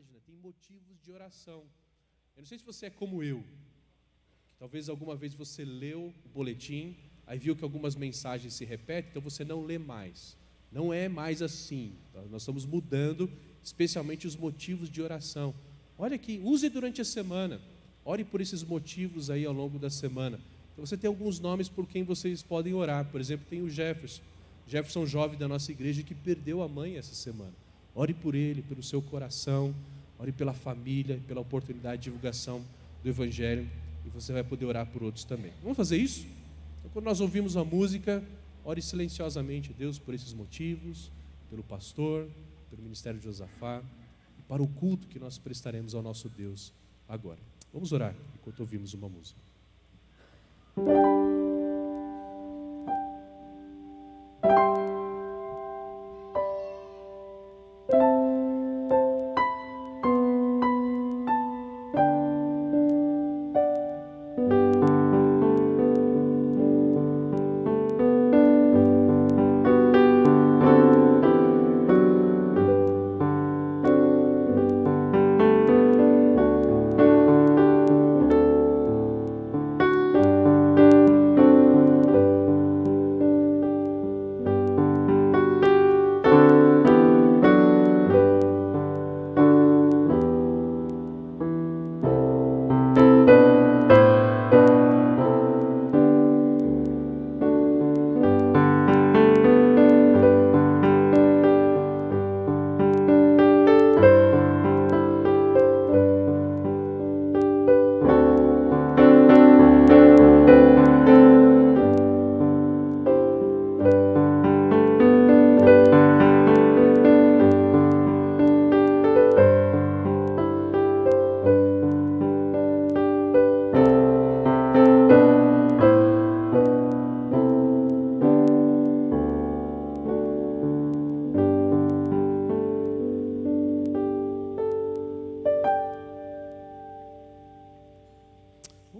página tem motivos de oração. Eu não sei se você é como eu, que talvez alguma vez você leu o boletim, aí viu que algumas mensagens se repetem, então você não lê mais. Não é mais assim. Nós estamos mudando, especialmente os motivos de oração. Olha aqui, use durante a semana. Ore por esses motivos aí ao longo da semana. Então você tem alguns nomes por quem vocês podem orar. Por exemplo, tem o Jefferson. Jefferson, jovem da nossa igreja, que perdeu a mãe essa semana. Ore por ele, pelo seu coração. Ore pela família, pela oportunidade de divulgação do Evangelho. E você vai poder orar por outros também. Vamos fazer isso? Então, quando nós ouvimos a música, ore silenciosamente a Deus por esses motivos, pelo pastor, pelo ministério de Josafá, e para o culto que nós prestaremos ao nosso Deus agora. Vamos orar enquanto ouvimos uma música.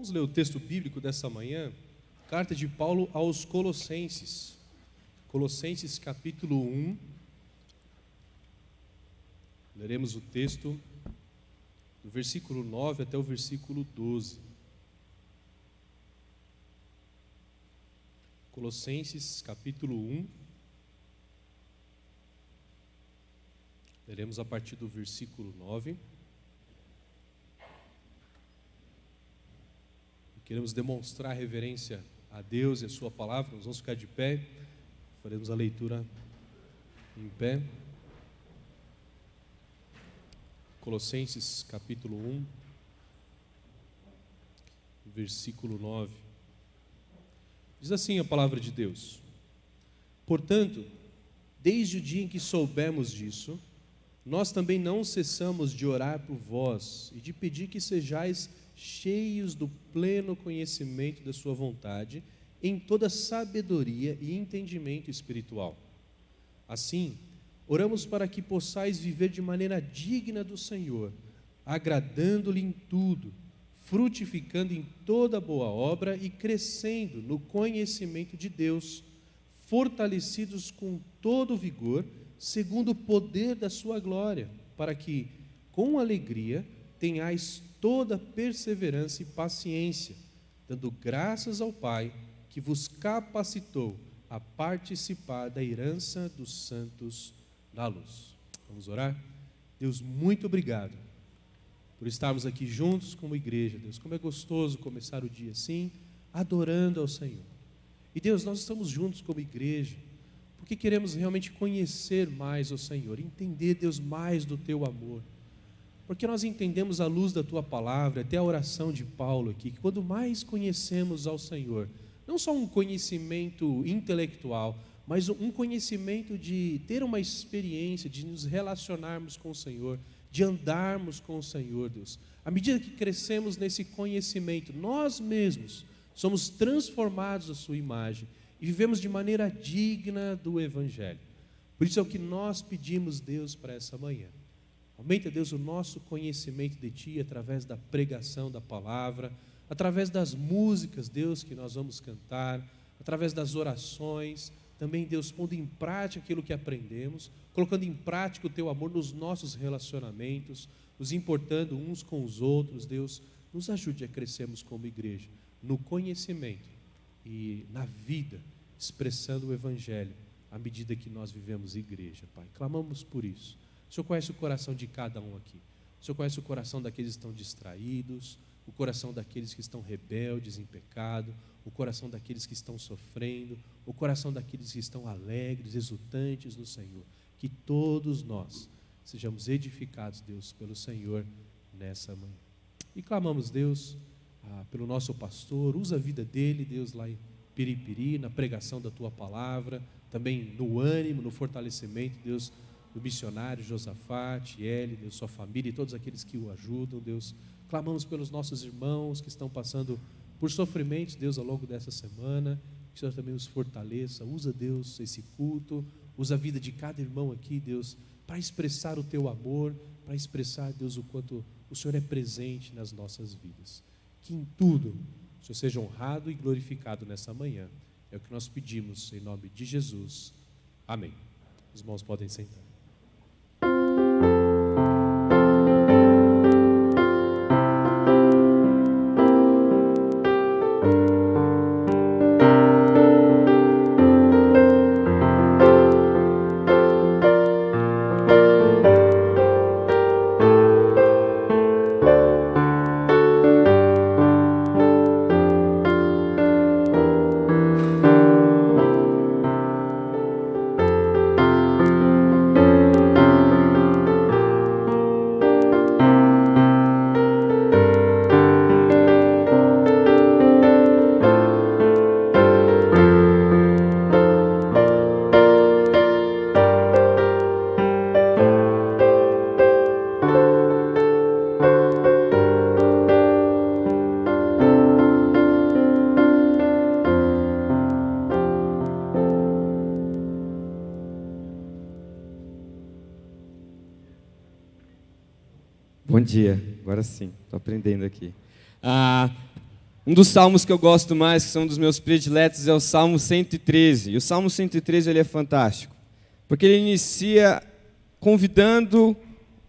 Vamos ler o texto bíblico dessa manhã, carta de Paulo aos Colossenses. Colossenses capítulo 1. Leremos o texto do versículo 9 até o versículo 12. Colossenses capítulo 1. Leremos a partir do versículo 9. Queremos demonstrar reverência a Deus e a sua palavra. Nós vamos ficar de pé. Faremos a leitura em pé. Colossenses capítulo 1, versículo 9. Diz assim a palavra de Deus: Portanto, desde o dia em que soubemos disso, nós também não cessamos de orar por vós e de pedir que sejais cheios do pleno conhecimento da sua vontade, em toda sabedoria e entendimento espiritual. Assim, oramos para que possais viver de maneira digna do Senhor, agradando-lhe em tudo, frutificando em toda boa obra e crescendo no conhecimento de Deus, fortalecidos com todo vigor, segundo o poder da sua glória, para que, com alegria, tenhais toda perseverança e paciência, dando graças ao Pai, que vos capacitou a participar da herança dos santos da luz. Vamos orar? Deus, muito obrigado por estarmos aqui juntos como igreja. Deus, como é gostoso começar o dia assim, adorando ao Senhor. E Deus, nós estamos juntos como igreja, porque queremos realmente conhecer mais o Senhor, entender, Deus, mais do Teu amor. Porque nós entendemos à luz da Tua palavra, até a oração de Paulo aqui, que quando mais conhecemos ao Senhor, não só um conhecimento intelectual, mas um conhecimento de ter uma experiência, de nos relacionarmos com o Senhor, de andarmos com o Senhor, Deus. À medida que crescemos nesse conhecimento, nós mesmos somos transformados à Sua imagem e vivemos de maneira digna do Evangelho. Por isso é o que nós pedimos, Deus, para essa manhã. Aumenta, Deus, o nosso conhecimento de Ti através da pregação da palavra, através das músicas, Deus, que nós vamos cantar, através das orações, também, Deus, pondo em prática aquilo que aprendemos, colocando em prática o Teu amor nos nossos relacionamentos, nos importando uns com os outros. Deus, nos ajude a crescermos como igreja, no conhecimento e na vida, expressando o Evangelho, à medida que nós vivemos igreja, Pai. Clamamos por isso. O Senhor conhece o coração de cada um aqui. O Senhor conhece o coração daqueles que estão distraídos, o coração daqueles que estão rebeldes em pecado, o coração daqueles que estão sofrendo, o coração daqueles que estão alegres, exultantes no Senhor. Que todos nós sejamos edificados, Deus, pelo Senhor nessa manhã. E clamamos, Deus, pelo nosso pastor, usa a vida dele, Deus, lá em Piripiri, na pregação da Tua palavra, também no ânimo, no fortalecimento, Deus, do missionário Josafate, Eli, Deus, sua família e todos aqueles que o ajudam, Deus. Clamamos pelos nossos irmãos que estão passando por sofrimentos, Deus, ao longo dessa semana, que o Senhor também os fortaleça. Usa, Deus, esse culto, usa a vida de cada irmão aqui, Deus, para expressar o Teu amor, para expressar, Deus, o quanto o Senhor é presente nas nossas vidas. Que em tudo o Senhor seja honrado e glorificado nessa manhã. É o que nós pedimos em nome de Jesus. Amém. Os irmãos podem sentar. Bom dia, agora sim, estou aprendendo aqui. Um dos salmos que eu gosto mais, que são um dos meus prediletos, é o Salmo 113. E o Salmo 113 ele é fantástico, porque ele inicia convidando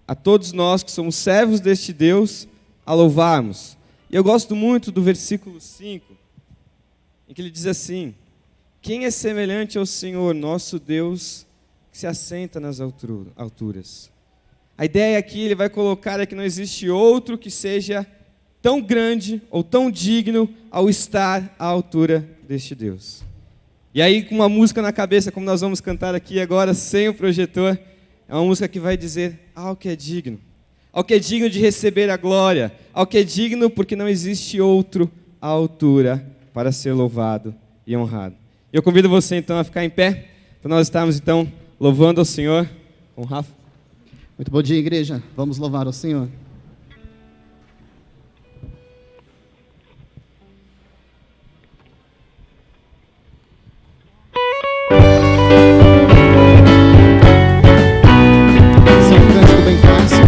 a todos nós que somos servos deste Deus a louvarmos. E eu gosto muito do versículo 5, em que ele diz assim: quem é semelhante ao Senhor, nosso Deus, que se assenta nas alturas? A ideia aqui, ele vai colocar, é que não existe outro que seja tão grande ou tão digno ao estar à altura deste Deus. E aí, com uma música na cabeça, como nós vamos cantar aqui agora, sem o projetor, é uma música que vai dizer ao que é digno de receber a glória, ao que é digno porque não existe outro à altura para ser louvado e honrado. Eu convido você então a ficar em pé, para nós estarmos então louvando ao Senhor com o Rafa. Muito bom dia, igreja. Vamos louvar ao Senhor. Esse é um cântico bem fácil.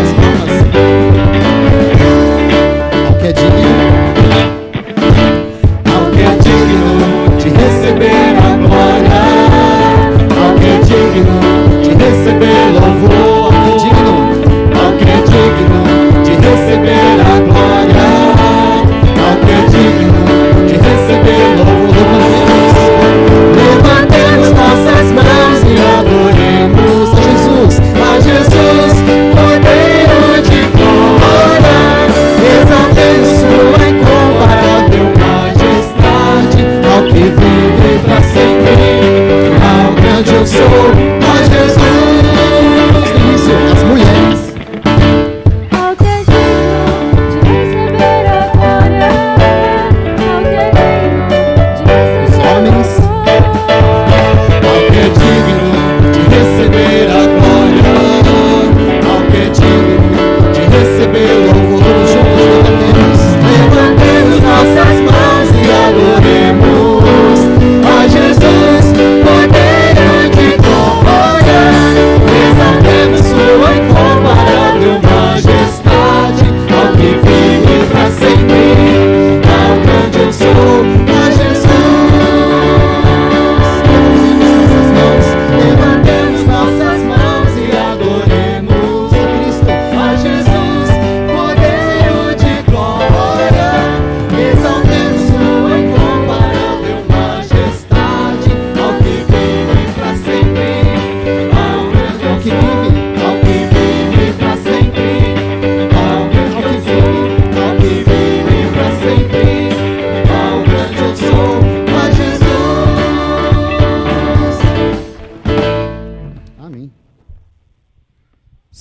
As palmas. Ao que é digno. Ao que é digno de receber a glória. Ao que é digno receber louvor, ao que é digno de receber a glória, ao que é digno de receber louvor. Levantemos nossas mãos e adoremos a Jesus, Cordeiro de glória. Exaltemos sua incomparável majestade, ao que vive para sempre, ao grande eu sou. As mulheres. Ao que é digno de receber a glória, ao que é digno de receber os homens. Ao que é digno de receber a glória, ao que é digno de receber o louvor. Todos juntos levantemos nossas mãos e adoremos a Jesus, Cordeiro de glória.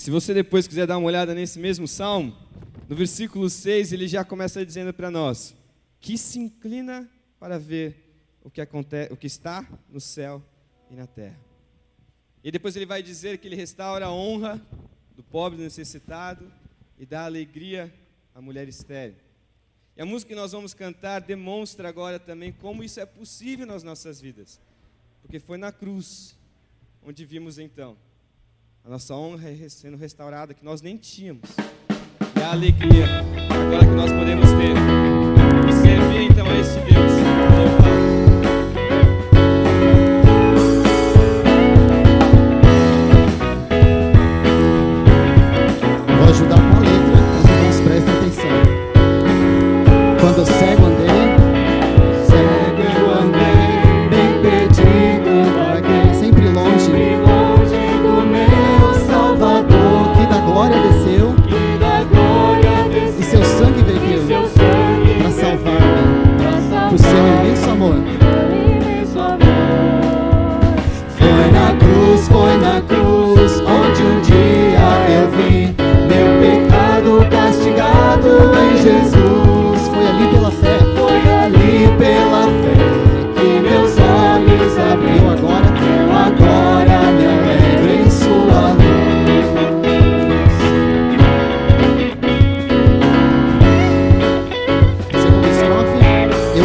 Se você depois quiser dar uma olhada nesse mesmo salmo, no versículo 6 ele já começa dizendo para nós: que se inclina para ver o que acontece, o que está no céu e na terra. E depois ele vai dizer que ele restaura a honra do pobre necessitado e dá alegria à mulher estéril. E a música que nós vamos cantar demonstra agora também como isso é possível nas nossas vidas. Porque foi na cruz onde vimos então a nossa honra sendo restaurada, que nós nem tínhamos. E a alegria agora que nós podemos ter. E servir então a este Deus. Vou ajudar com a letra, os irmãos prestem atenção. Quando eu cego andei, eu andei, bem perdido, vaguei, sempre longe do meu Salvador, que da glória desceu, e seu sangue verteu, para salvar-me, por seu imenso amor. Foi na cruz, onde um dia eu vi meu pecado castigado em Jesus. Foi ali pela fé, que meus olhos abriu. Agora me alegro em sua luz. Segunda estrofe, eu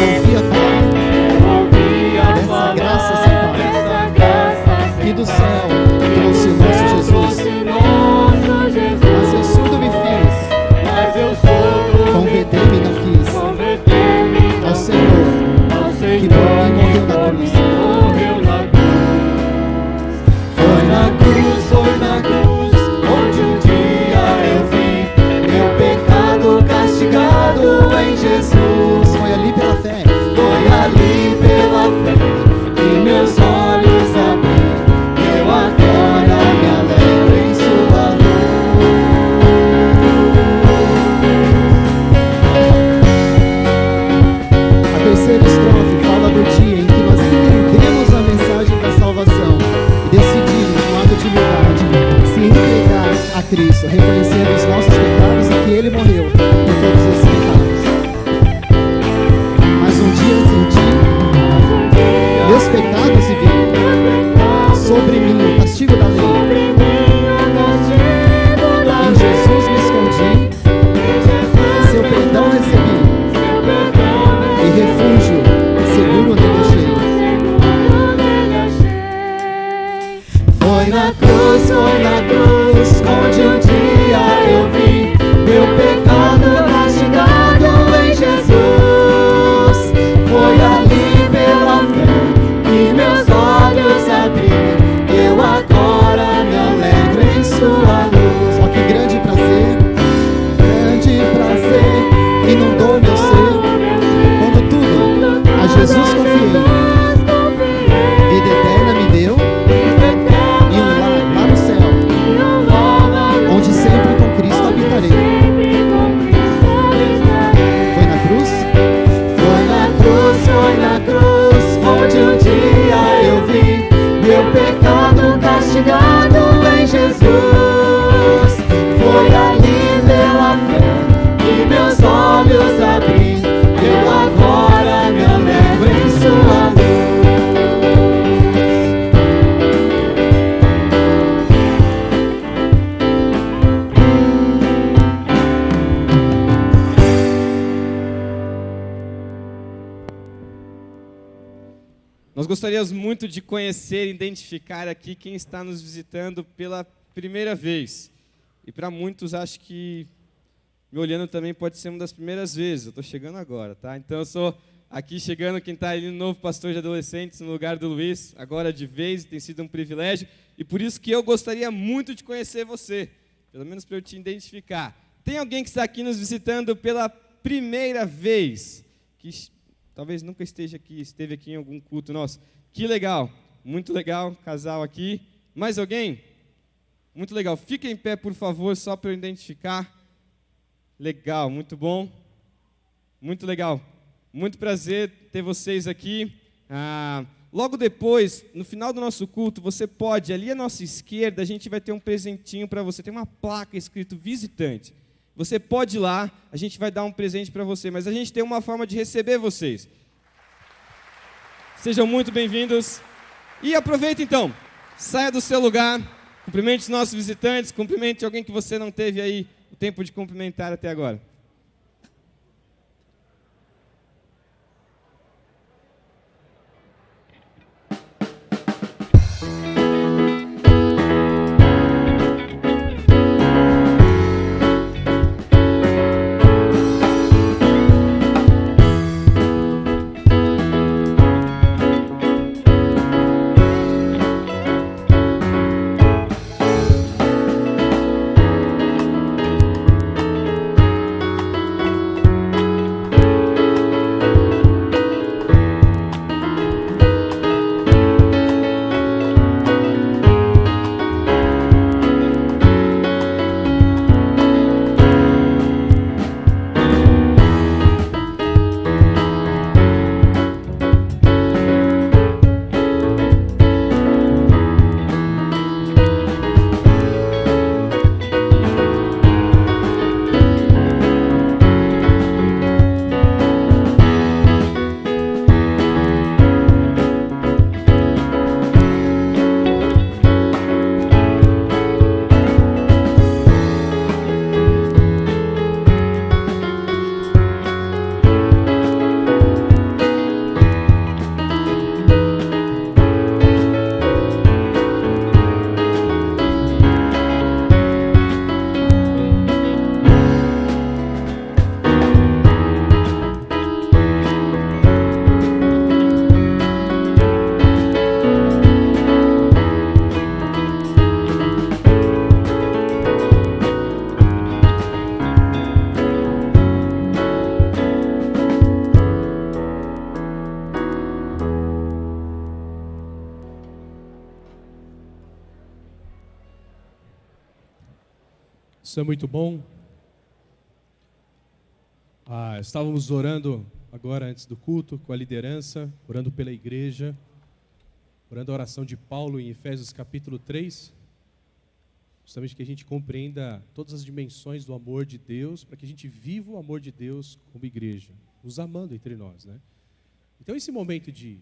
ouvi a falar dessa graça sem par, que do céu trouxe o nosso Jesus. Mas eu surdo me fiz, converter-me não quis, ao Senhor, que por mim morreu na cruz. Foi na cruz, onde um dia eu vi meu pecado castigado em Jesus. Foi ali pela fé, que meus olhos abri. Eu agora me alegro em sua luz. A terceira estrofe fala do dia em que nós entendemos a mensagem da salvação e decidimos, no ato de humildade, se entregar a Cristo, reconhecendo os nossos pecados e que Ele morreu por todos esses pecados. Mas um dia senti meus pecados e vi sobre mim o castigo da lei. Em Jesus me escondi, seu perdão recebi, e refúgio seguro nele achei. Foi na cruz, onde um dia eu vi meu pecado castigado em Jesus. Foi ali pela fé que meus olhos abri. Eu agora me alegro em sua luz. Ó, que grande prazer inundou meu ser, quando tudo a Jesus confiei. Vida eterna me deu, e um lar lá no céu, onde sempre com Cristo habitarei. Foi na cruz, onde um dia eu vi meu pecado castigado em Jesus. Foi ali pela fé que meus olhos abri. Eu agora me alegro em sua luz. Nós gostaríamos muito de conhecer e identificar aqui quem está nos visitando pela primeira vez. E para muitos, acho que me olhando também pode ser uma das primeiras vezes. Eu estou chegando agora, tá? Então eu sou aqui chegando, quem está ali, no novo pastor de adolescentes, no lugar do Luiz, agora de vez, tem sido um privilégio. E por isso que eu gostaria muito de conhecer você, pelo menos para eu te identificar. Tem alguém que está aqui nos visitando pela primeira vez, que talvez nunca esteve aqui em algum culto nosso? Que legal, muito legal, casal aqui. Mais alguém? Muito legal. Fica em pé, por favor, só para eu identificar. Legal, muito bom. Muito legal. Muito prazer ter vocês aqui. logo depois, no final do nosso culto, você pode, ali à nossa esquerda, a gente vai ter um presentinho para você, tem uma placa escrito visitante. Você pode ir lá, a gente vai dar um presente para você, mas a gente tem uma forma de receber vocês. Sejam muito bem-vindos. E aproveita então, saia do seu lugar, cumprimente os nossos visitantes, cumprimente alguém que você não teve aí o tempo de cumprimentar até agora. Isso é muito bom. Estávamos orando agora antes do culto com a liderança, orando pela igreja, orando a oração de Paulo em Efésios capítulo 3, justamente que a gente compreenda todas as dimensões do amor de Deus, para que a gente viva o amor de Deus como igreja, nos amando entre nós, né? Então esse momento de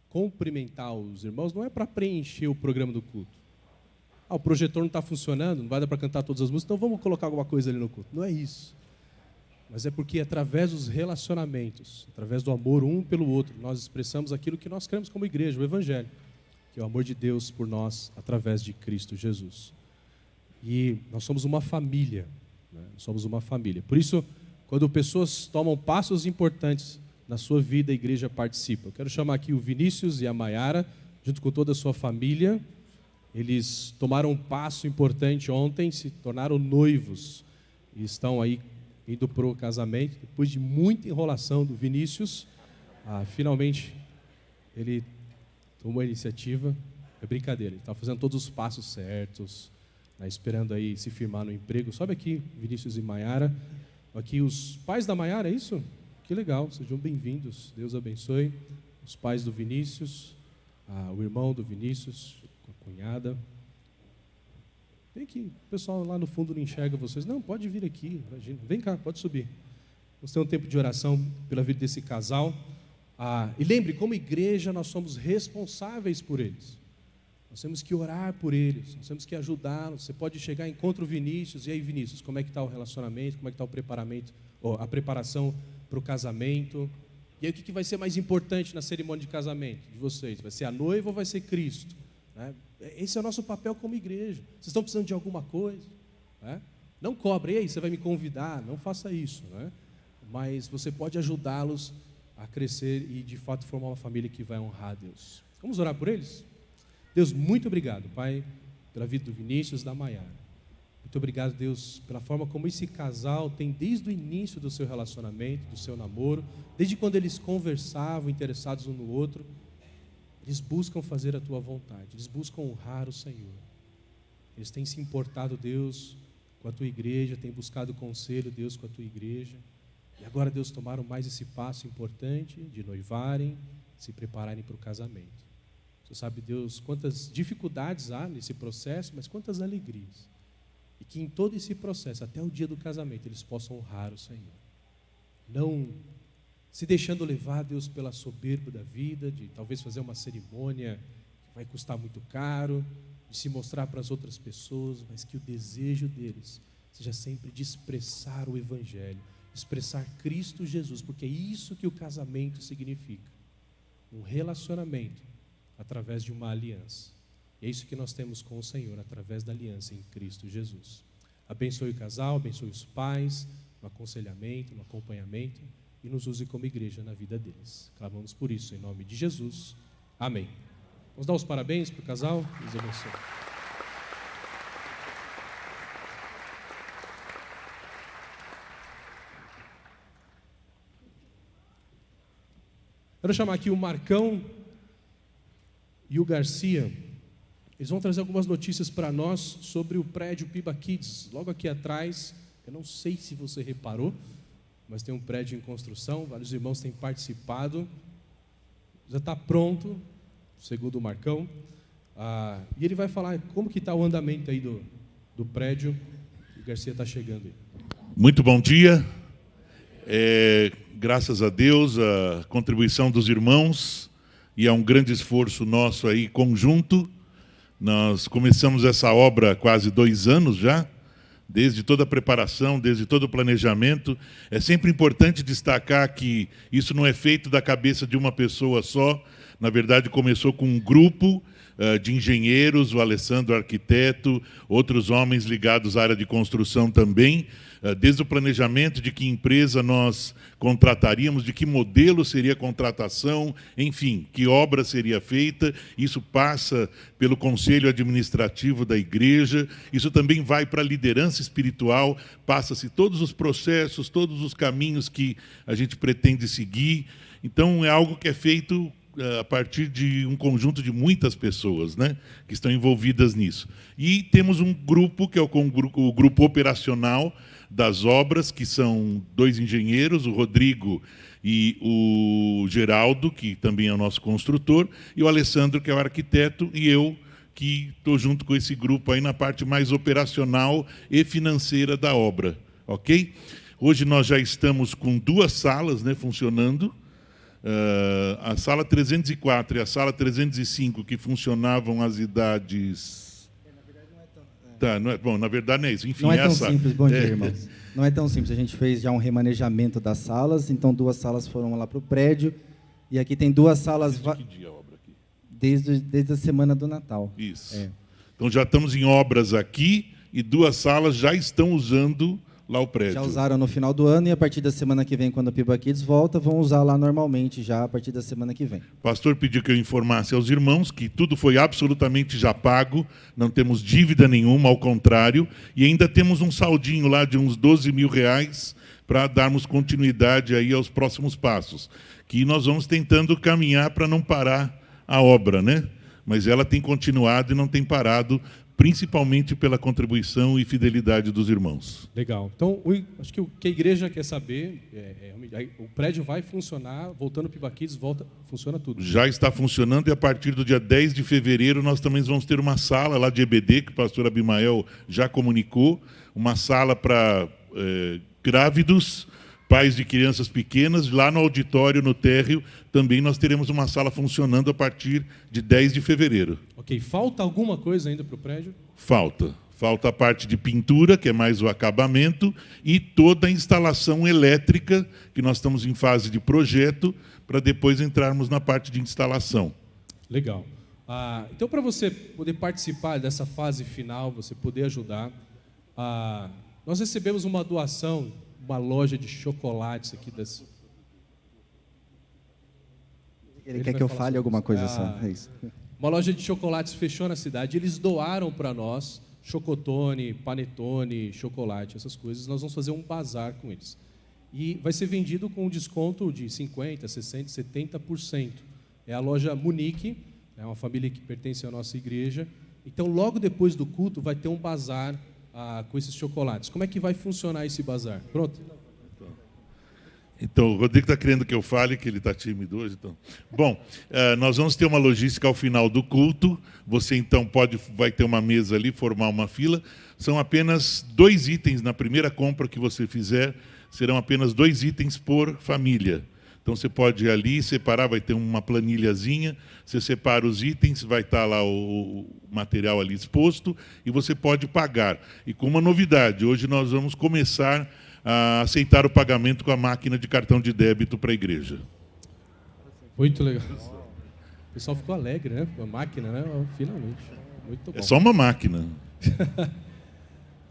cumprimentar os irmãos não é para preencher o programa do culto. O projetor não está funcionando, não vai dar para cantar todas as músicas, então vamos colocar alguma coisa ali no culto. Não é isso. Mas é porque através dos relacionamentos, através do amor um pelo outro, nós expressamos aquilo que nós cremos como igreja, o Evangelho, que é o amor de Deus por nós através de Cristo Jesus. E nós somos uma família, né? Somos uma família. Por isso, quando pessoas tomam passos importantes na sua vida, a igreja participa. Eu quero chamar aqui o Vinícius e a Maiara, junto com toda a sua família. Eles tomaram um passo importante ontem, se tornaram noivos e estão aí indo para o casamento. Depois de muita enrolação do Vinícius, finalmente ele tomou a iniciativa. É brincadeira, ele está fazendo todos os passos certos, né, esperando aí se firmar no emprego. Sobe aqui, Vinícius e Maiara. Aqui os pais da Maiara, é isso? Que legal, sejam bem-vindos, Deus abençoe. Os pais do Vinícius, o irmão do Vinícius, a cunhada. Vem aqui, o pessoal lá no fundo não enxerga vocês. Não, pode vir aqui, imagina. Vem cá, pode subir. Vamos ter um tempo de oração pela vida desse casal. E lembre, como igreja, nós somos responsáveis por eles. Nós temos que orar por eles, nós temos que ajudá-los. Você pode chegar, encontra o Vinícius, e aí, Vinícius, como é que está o relacionamento, como é que está o preparamento, a preparação para o casamento? E aí, o que vai ser mais importante na cerimônia de casamento de vocês? Vai ser a noiva ou vai ser Cristo? Né? Esse é o nosso papel como igreja. Vocês estão precisando de alguma coisa? Né? Não cobre, e aí, você vai me convidar? Não faça isso, né? Mas você pode ajudá-los a crescer e, de fato, formar uma família que vai honrar a Deus. Vamos orar por eles? Deus, muito obrigado, Pai, pela vida do Vinícius e da Maiara. Muito obrigado, Deus, pela forma como esse casal tem, desde o início do seu relacionamento, do seu namoro, desde quando eles conversavam, interessados um no outro, eles buscam fazer a Tua vontade, eles buscam honrar o Senhor. Eles têm se importado, Deus, com a Tua igreja, têm buscado conselho, Deus, com a Tua igreja. E agora, Deus, tomaram mais esse passo importante de noivarem, se prepararem para o casamento. Você sabe, Deus, quantas dificuldades há nesse processo, mas quantas alegrias. E que em todo esse processo, até o dia do casamento, eles possam honrar o Senhor. Não se deixando levar, Deus, pela soberba da vida, de talvez fazer uma cerimônia que vai custar muito caro, de se mostrar para as outras pessoas, mas que o desejo deles seja sempre de expressar o Evangelho, expressar Cristo Jesus, porque é isso que o casamento significa. Um relacionamento através de uma aliança. É isso que nós temos com o Senhor, através da aliança em Cristo Jesus. Abençoe o casal, abençoe os pais, no aconselhamento, no acompanhamento, e nos use como igreja na vida deles. Clamamos por isso, em nome de Jesus. Amém. Vamos dar os parabéns para o casal? Deus abençoe. Quero chamar aqui o Marcão e o Garcia. Eles vão trazer algumas notícias para nós sobre o prédio Piba Kids. Logo aqui atrás, eu não sei se você reparou, mas tem um prédio em construção, vários irmãos têm participado. Já está pronto, segundo o Marcão. E ele vai falar como que está o andamento aí do prédio. O Garcia está chegando aí. Muito bom dia. Graças a Deus, a contribuição dos irmãos, e é um grande esforço nosso aí, conjunto. Nós começamos essa obra há quase 2 anos já, desde toda a preparação, desde todo o planejamento. É sempre importante destacar que isso não é feito da cabeça de uma pessoa só. Na verdade, começou com um grupo de engenheiros, o Alessandro, arquiteto, outros homens ligados à área de construção também, desde o planejamento de que empresa nós contrataríamos, de que modelo seria a contratação, enfim, que obra seria feita. Isso passa pelo conselho administrativo da igreja, isso também vai para a liderança espiritual, passa-se todos os processos, todos os caminhos que a gente pretende seguir. Então, é algo que é feito a partir de um conjunto de muitas pessoas, né, que estão envolvidas nisso. E temos um grupo, que é o grupo operacional das obras, que são 2 engenheiros, o Rodrigo e o Geraldo, que também é o nosso construtor, e o Alessandro, que é o arquiteto, e eu, que estou junto com esse grupo aí na parte mais operacional e financeira da obra, ok? Hoje nós já estamos com 2 salas, né, funcionando. A sala 304 e a sala 305, que funcionavam as idades... Bom, na verdade não é isso. Enfim, não é tão simples, bom dia, irmãos. Não é tão simples, a gente fez já um remanejamento das salas, então 2 salas foram lá para o prédio, e aqui tem 2 salas... Desde que dia a obra aqui? Desde a semana do Natal. Isso. Então já estamos em obras aqui, e 2 salas já estão usando lá o prédio. Já usaram no final do ano, e a partir da semana que vem, quando a Piba Kids volta, vão usar lá normalmente já a partir da semana que vem. O pastor pediu que eu informasse aos irmãos que tudo foi absolutamente já pago, não temos dívida nenhuma, ao contrário, e ainda temos um saldinho lá de uns 12 mil reais para darmos continuidade aí aos próximos passos, que nós vamos tentando caminhar para não parar a obra, né? Mas ela tem continuado e não tem parado, principalmente pela contribuição e fidelidade dos irmãos. Legal. Então, acho que o que a igreja quer saber, o prédio vai funcionar, voltando para o Piba Kids, funciona tudo. Já está funcionando, e a partir do dia 10 de fevereiro nós também vamos ter uma sala lá de EBD, que o pastor Abimael já comunicou, uma sala para grávidos, pais de crianças pequenas. Lá no auditório, no térreo, também nós teremos uma sala funcionando a partir de 10 de fevereiro. Ok, falta alguma coisa ainda para o prédio? Falta a parte de pintura, que é mais o acabamento, e toda a instalação elétrica, que nós estamos em fase de projeto, para depois entrarmos na parte de instalação. Legal. Então, para você poder participar dessa fase final, você poder ajudar, nós recebemos uma doação, uma loja de chocolates aqui das... Ele quer que eu fale alguma coisa só, é isso. Uma loja de chocolates fechou na cidade, eles doaram para nós chocotone, panetone, chocolate, essas coisas. Nós vamos fazer um bazar com eles. E vai ser vendido com um desconto de 50%, 60%, 70%. É a loja Munique, é uma família que pertence à nossa igreja. Então, logo depois do culto, vai ter um bazar com esses chocolates. Como é que vai funcionar esse bazar? Pronto? Então, o Rodrigo está querendo que eu fale, que ele está tímido hoje. Então. Bom, nós vamos ter uma logística ao final do culto. Você, então, vai ter uma mesa ali, formar uma fila. São apenas 2 itens na primeira compra que você fizer. Serão apenas 2 itens por família. Então, você pode ir ali, separar, vai ter uma planilhazinha. Você separa os itens, vai estar lá o material ali exposto, e você pode pagar. E com uma novidade, hoje nós vamos começar a aceitar o pagamento com a máquina de cartão de débito para a igreja. Muito legal. O pessoal ficou alegre, né? Com a máquina, né? Finalmente. Muito bom. É só uma máquina.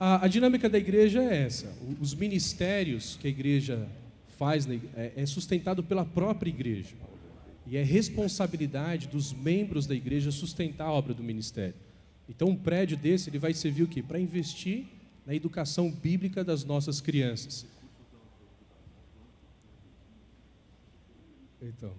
A dinâmica da igreja é essa. Os ministérios que a igreja faz é sustentado pela própria igreja. E é responsabilidade dos membros da igreja sustentar a obra do ministério. Então, um prédio desse ele vai servir o quê? Para investir na educação bíblica das nossas crianças. Então,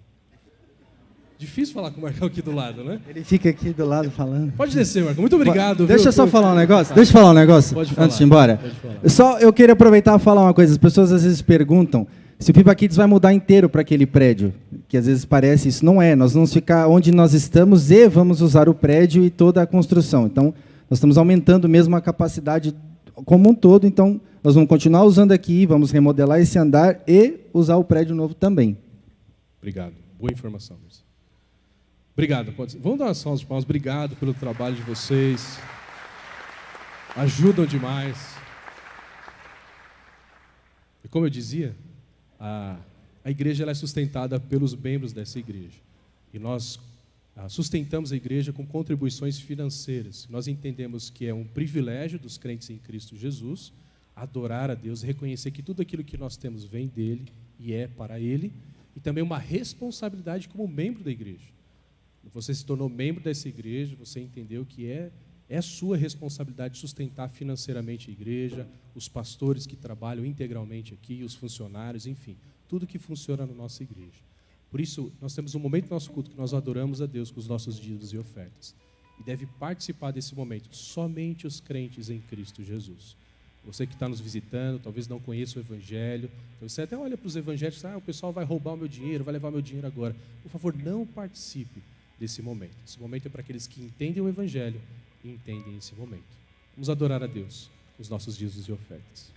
difícil falar com o Marcão aqui do lado, né? Ele fica aqui do lado falando. Pode descer, Marcão. Muito obrigado. Deixa viu? eu só falar um negócio. Deixa eu falar um negócio Pode falar, antes de ir embora. pode falar. Eu queria aproveitar e falar uma coisa. As pessoas às vezes perguntam se o Pipa Kids vai mudar inteiro para aquele prédio, que às vezes parece isso. Não é. Nós vamos ficar onde nós estamos e vamos usar o prédio e toda a construção. Então, nós estamos aumentando mesmo a capacidade como um todo. Então, nós vamos continuar usando aqui, vamos remodelar esse andar e usar o prédio novo também. Obrigado. Boa informação. Obrigado. Vamos dar uma salva de palmas. Obrigado pelo trabalho de vocês. Ajudam demais. E como eu dizia, a igreja ela é sustentada pelos membros dessa igreja. E nós sustentamos a igreja com contribuições financeiras. Nós entendemos que é um privilégio dos crentes em Cristo Jesus adorar a Deus, reconhecer que tudo aquilo que nós temos vem dele e é para ele, e também uma responsabilidade como membro da igreja. Você se tornou membro dessa igreja, você entendeu que é sua responsabilidade sustentar financeiramente a igreja, os pastores que trabalham integralmente aqui, os funcionários, enfim, tudo que funciona na nossa igreja. Por isso, nós temos um momento no nosso culto que nós adoramos a Deus com os nossos dízimos e ofertas. E deve participar desse momento somente os crentes em Cristo Jesus. Você que está nos visitando, talvez não conheça o Evangelho, então você até olha para os evangélicos e diz, o pessoal vai roubar o meu dinheiro, vai levar meu dinheiro agora. Por favor, não participe desse momento. Esse momento é para aqueles que entendem o Evangelho e entendem esse momento. Vamos adorar a Deus com os nossos dízimos e ofertas.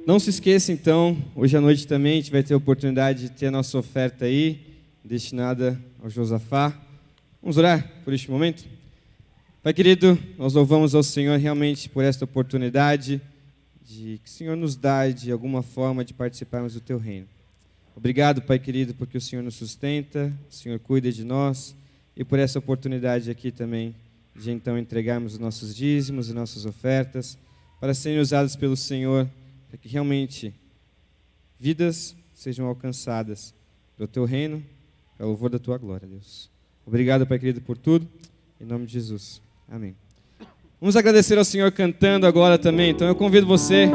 Não se esqueça, então, hoje à noite também a gente vai ter a oportunidade de ter a nossa oferta aí, destinada ao Josafá. Vamos orar por este momento? Pai querido, nós louvamos ao Senhor realmente por esta oportunidade que o Senhor nos dá de alguma forma de participarmos do Teu reino. Obrigado, Pai querido, porque o Senhor nos sustenta, o Senhor cuida de nós e por essa oportunidade aqui também de então entregarmos os nossos dízimos e nossas ofertas para serem usadas pelo Senhor, para que realmente vidas sejam alcançadas pelo Teu reino, para o louvor da Tua glória, Deus. Obrigado, Pai querido, por tudo, em nome de Jesus. Amém. Vamos agradecer ao Senhor cantando agora também, então eu convido você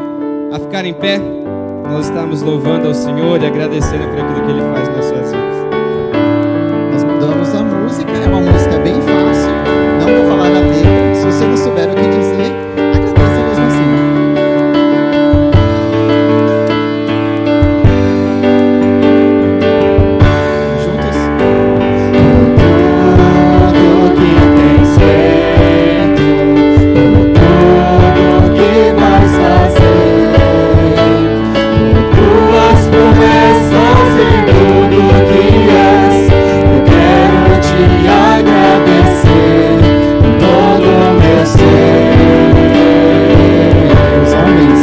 a ficar em pé. Nós estamos louvando ao Senhor e agradecendo por aquilo que Ele faz nas suas vidas. Nós mudamos a música, é uma música bem fácil, não vou falar da letra, se você não souber o que dizer, agradeça mesmo assim. Juntos. Tudo que tens feito, tudo que vais fazer, tuas promessas e tudo que és, eu quero te agradecer com todo o meu ser. Os homens,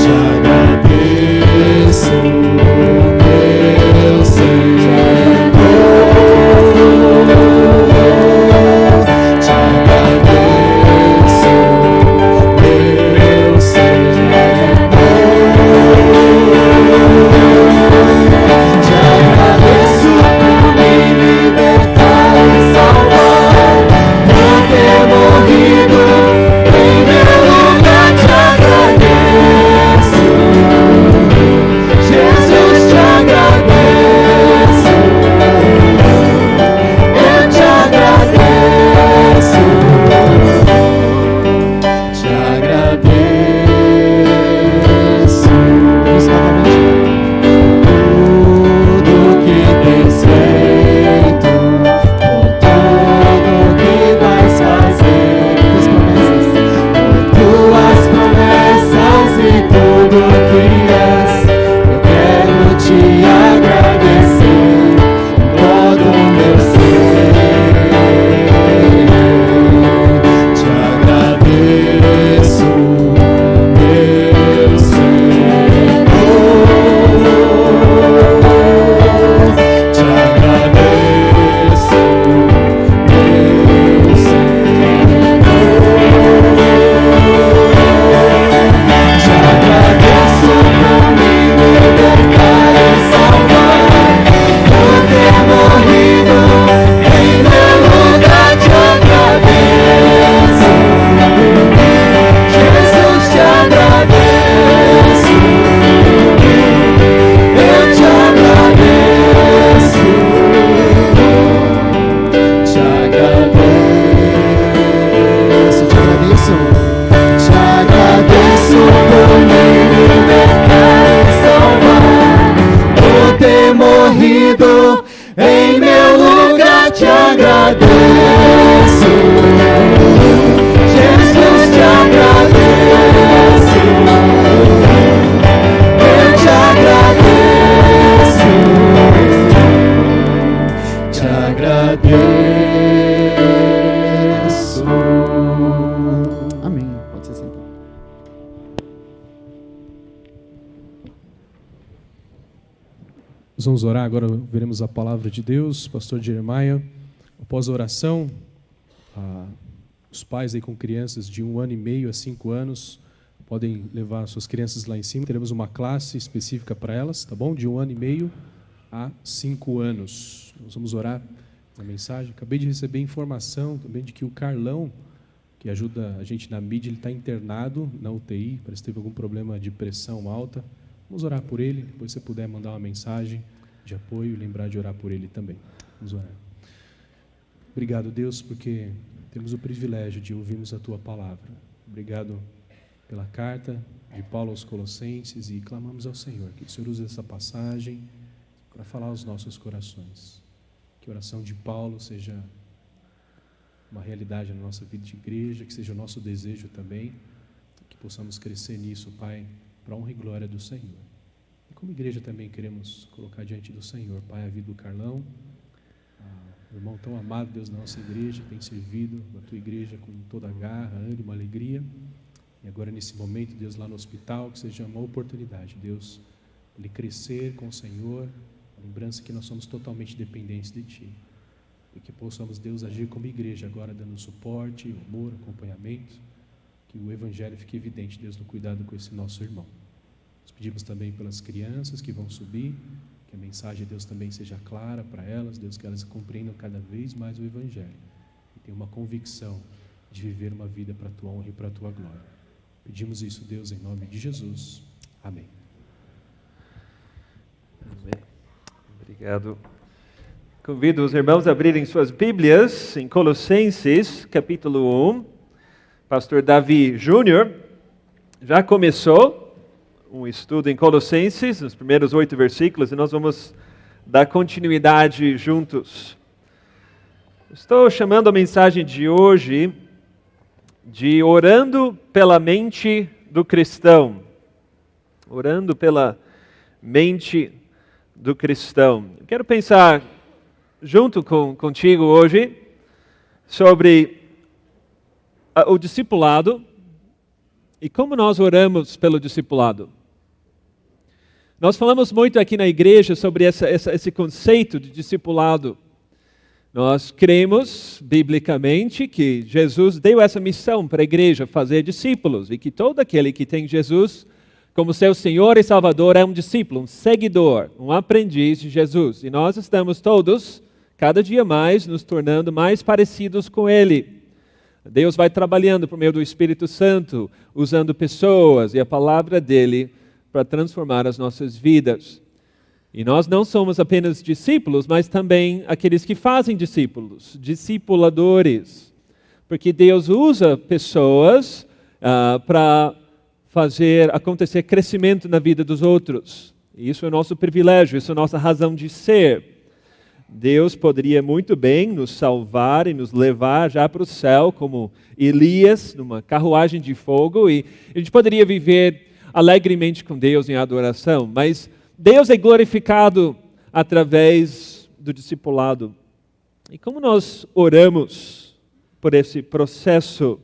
te agradeço, meu Senhor. Te agradeço, meu Senhor. Te agradeço por me libertar e salvar, por ter morrido em meu lugar. Te agradeço, Jesus, te agradeço, eu te agradeço, te agradeço. Isso novamente. Tudo que tens feito, por tudo que vais fazer, tuas promessas e tudo que és, eu quero te agradecer com todo o meu ser. Te agradeço, meu Senhor. Te agradeço, meu Senhor. Te agradeço por me libertar e salvar, por ter morrido em meu lugar. Te agradeço, Jesus, te agradeço, eu te agradeço, te agradeço, te agradeço, te agradeço por me libertar e salvar, por ter morrido em meu lugar. Te agradeço, Jesus, te agradeço, eu te agradeço, te agradeço. Amém. Pode ser sentado. Nós vamos orar agora, veremos a palavra de Deus. Pastor Jeremiah, após a oração, os pais aí com crianças de 1 ano e meio a 5 anos podem levar suas crianças lá em cima. Teremos uma classe específica para elas, tá bom? De 1 ano e meio a 5 anos. Nós vamos orar na mensagem. Acabei de receber informação também de que o Carlão, que ajuda a gente na mídia, ele está internado na UTI, parece que teve algum problema de pressão alta. Vamos orar por ele, depois se você puder mandar uma mensagem de apoio e lembrar de orar por ele também. Vamos orar. Obrigado, Deus, porque temos o privilégio de ouvirmos a Tua palavra. Obrigado pela carta de Paulo aos Colossenses e clamamos ao Senhor que o Senhor use essa passagem para falar aos nossos corações. Que a oração de Paulo seja uma realidade na nossa vida de igreja, que seja o nosso desejo também, que possamos crescer nisso, Pai, para a honra e glória do Senhor. E como igreja também queremos colocar diante do Senhor, Pai, a vida do Carlão, o irmão tão amado, Deus, na nossa igreja, que tem servido a Tua igreja com toda a garra, ânimo, alegria. E agora, nesse momento, Deus, lá no hospital, que seja uma oportunidade, Deus, ele crescer com o Senhor, a lembrança que nós somos totalmente dependentes de Ti. E que possamos, Deus, agir como igreja agora, dando suporte, amor, acompanhamento, que o Evangelho fique evidente, Deus, no cuidado com esse nosso irmão. Nós pedimos também pelas crianças que vão subir, que a mensagem de Deus também seja clara para elas, Deus, que elas compreendam cada vez mais o Evangelho e tenham uma convicção de viver uma vida para a Tua honra e para a Tua glória. Pedimos isso, Deus, em nome de Jesus. Amém. Amém. Obrigado. Convido os irmãos a abrirem suas Bíblias em Colossenses, capítulo 1. Pastor Davi Júnior já começou um estudo em Colossenses, nos primeiros 8 versículos, e nós vamos dar continuidade juntos. Estou chamando a mensagem de hoje de orando pela mente do cristão. Orando pela mente do cristão. Eu quero pensar junto contigo hoje sobre o discipulado e como nós oramos pelo discipulado. Nós falamos muito aqui na igreja sobre esse conceito de discipulado. Nós cremos, biblicamente, que Jesus deu essa missão para a igreja, fazer discípulos, e que todo aquele que tem Jesus como seu Senhor e Salvador é um discípulo, um seguidor, um aprendiz de Jesus. E nós estamos todos, cada dia mais, nos tornando mais parecidos com Ele. Deus vai trabalhando por meio do Espírito Santo, usando pessoas e a palavra dEle para transformar as nossas vidas. E nós não somos apenas discípulos, mas também aqueles que fazem discípulos, discipuladores. Porque Deus usa pessoas para fazer acontecer crescimento na vida dos outros. E isso é nosso privilégio, isso é nossa razão de ser. Deus poderia muito bem nos salvar e nos levar já para o céu, como Elias, numa carruagem de fogo, e a gente poderia viver alegremente com Deus em adoração, mas Deus é glorificado através do discipulado. E como nós oramos por esse processo?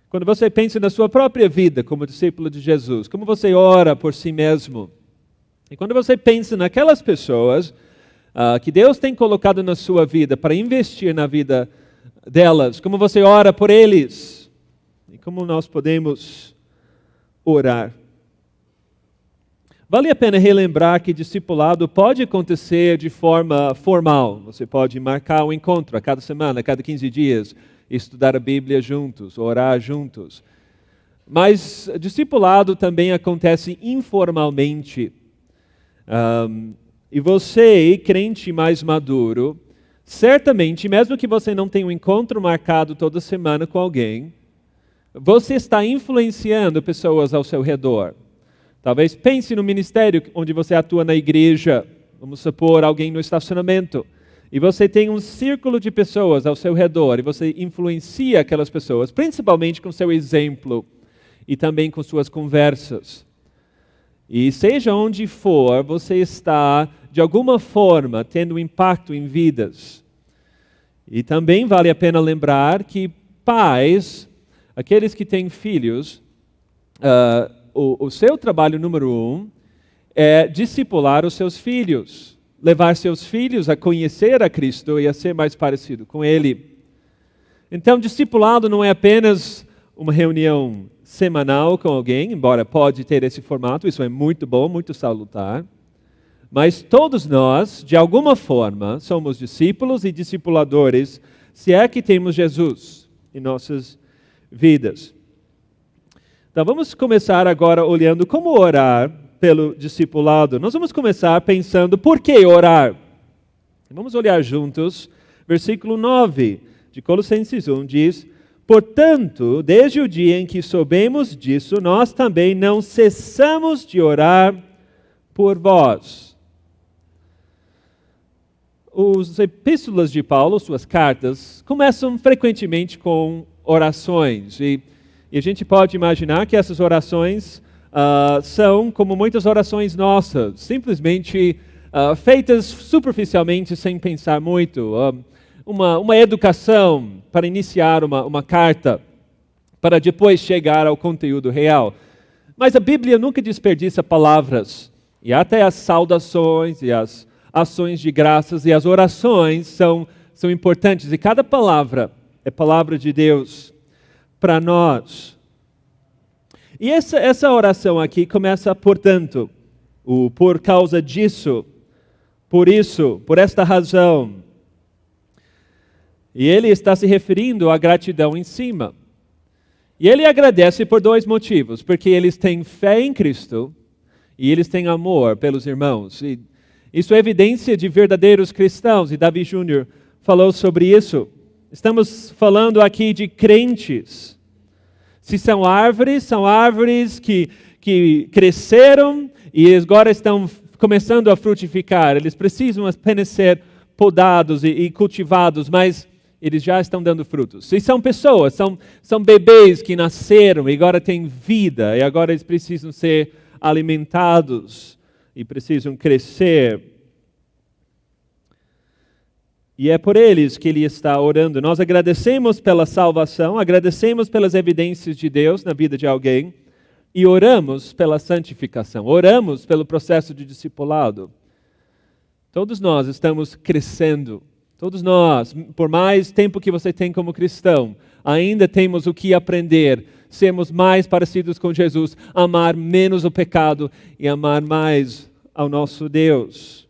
Quando você pensa na sua própria vida como discípulo de Jesus, como você ora por si mesmo? E quando você pensa naquelas pessoas que Deus tem colocado na sua vida para investir na vida delas, como você ora por eles? E como nós podemos orar? Vale a pena relembrar que discipulado pode acontecer de forma formal. Você pode marcar um encontro a cada semana, a cada 15 dias, estudar a Bíblia juntos, orar juntos. Mas discipulado também acontece informalmente. E você, crente mais maduro, certamente, mesmo que você não tenha um encontro marcado toda semana com alguém, você está influenciando pessoas ao seu redor. Talvez pense no ministério onde você atua na igreja, vamos supor alguém no estacionamento, e você tem um círculo de pessoas ao seu redor, e você influencia aquelas pessoas, principalmente com seu exemplo, e também com suas conversas. E seja onde for, você está, de alguma forma, tendo impacto em vidas. E também vale a pena lembrar que pais, aqueles que têm filhos, o seu trabalho número 1 é discipular os seus filhos, levar seus filhos a conhecer a Cristo e a ser mais parecido com Ele. Então, discipulado não é apenas uma reunião semanal com alguém, embora pode ter esse formato, isso é muito bom, muito salutar, mas todos nós, de alguma forma, somos discípulos e discipuladores, se é que temos Jesus em nossas vidas. Então vamos começar agora olhando como orar pelo discipulado. Nós vamos começar pensando por que orar. Vamos olhar juntos, versículo 9 de Colossenses 1 diz: portanto, desde o dia em que soubemos disso, nós também não cessamos de orar por vós. As epístolas de Paulo, suas cartas, começam frequentemente com orações. E a gente pode imaginar que essas orações são como muitas orações nossas, simplesmente feitas superficialmente, sem pensar muito. Uma educação para iniciar uma carta. para depois chegar ao conteúdo real. Mas a Bíblia nunca desperdiça palavras, e até as saudações e as ações de graças e as orações são importantes, e cada palavra é palavra de Deus para nós. E essa oração aqui começa, portanto, por causa disso, por isso, por esta razão. E ele está se referindo à gratidão em cima. E ele agradece por dois motivos, porque eles têm fé em Cristo e eles têm amor pelos irmãos. E isso é evidência de verdadeiros cristãos, e Davi Júnior falou sobre isso. Estamos falando aqui de crentes. Se são árvores que cresceram e agora estão começando a frutificar. Eles precisam apenas ser podados e cultivados, mas eles já estão dando frutos. Se são pessoas, são bebês que nasceram e agora têm vida, e agora eles precisam ser alimentados e precisam crescer. E é por eles que ele está orando. Nós agradecemos pela salvação, agradecemos pelas evidências de Deus na vida de alguém e oramos pela santificação, oramos pelo processo de discipulado. Todos nós estamos crescendo, todos nós, por mais tempo que você tem como cristão, ainda temos o que aprender, sermos mais parecidos com Jesus, amar menos o pecado e amar mais ao nosso Deus.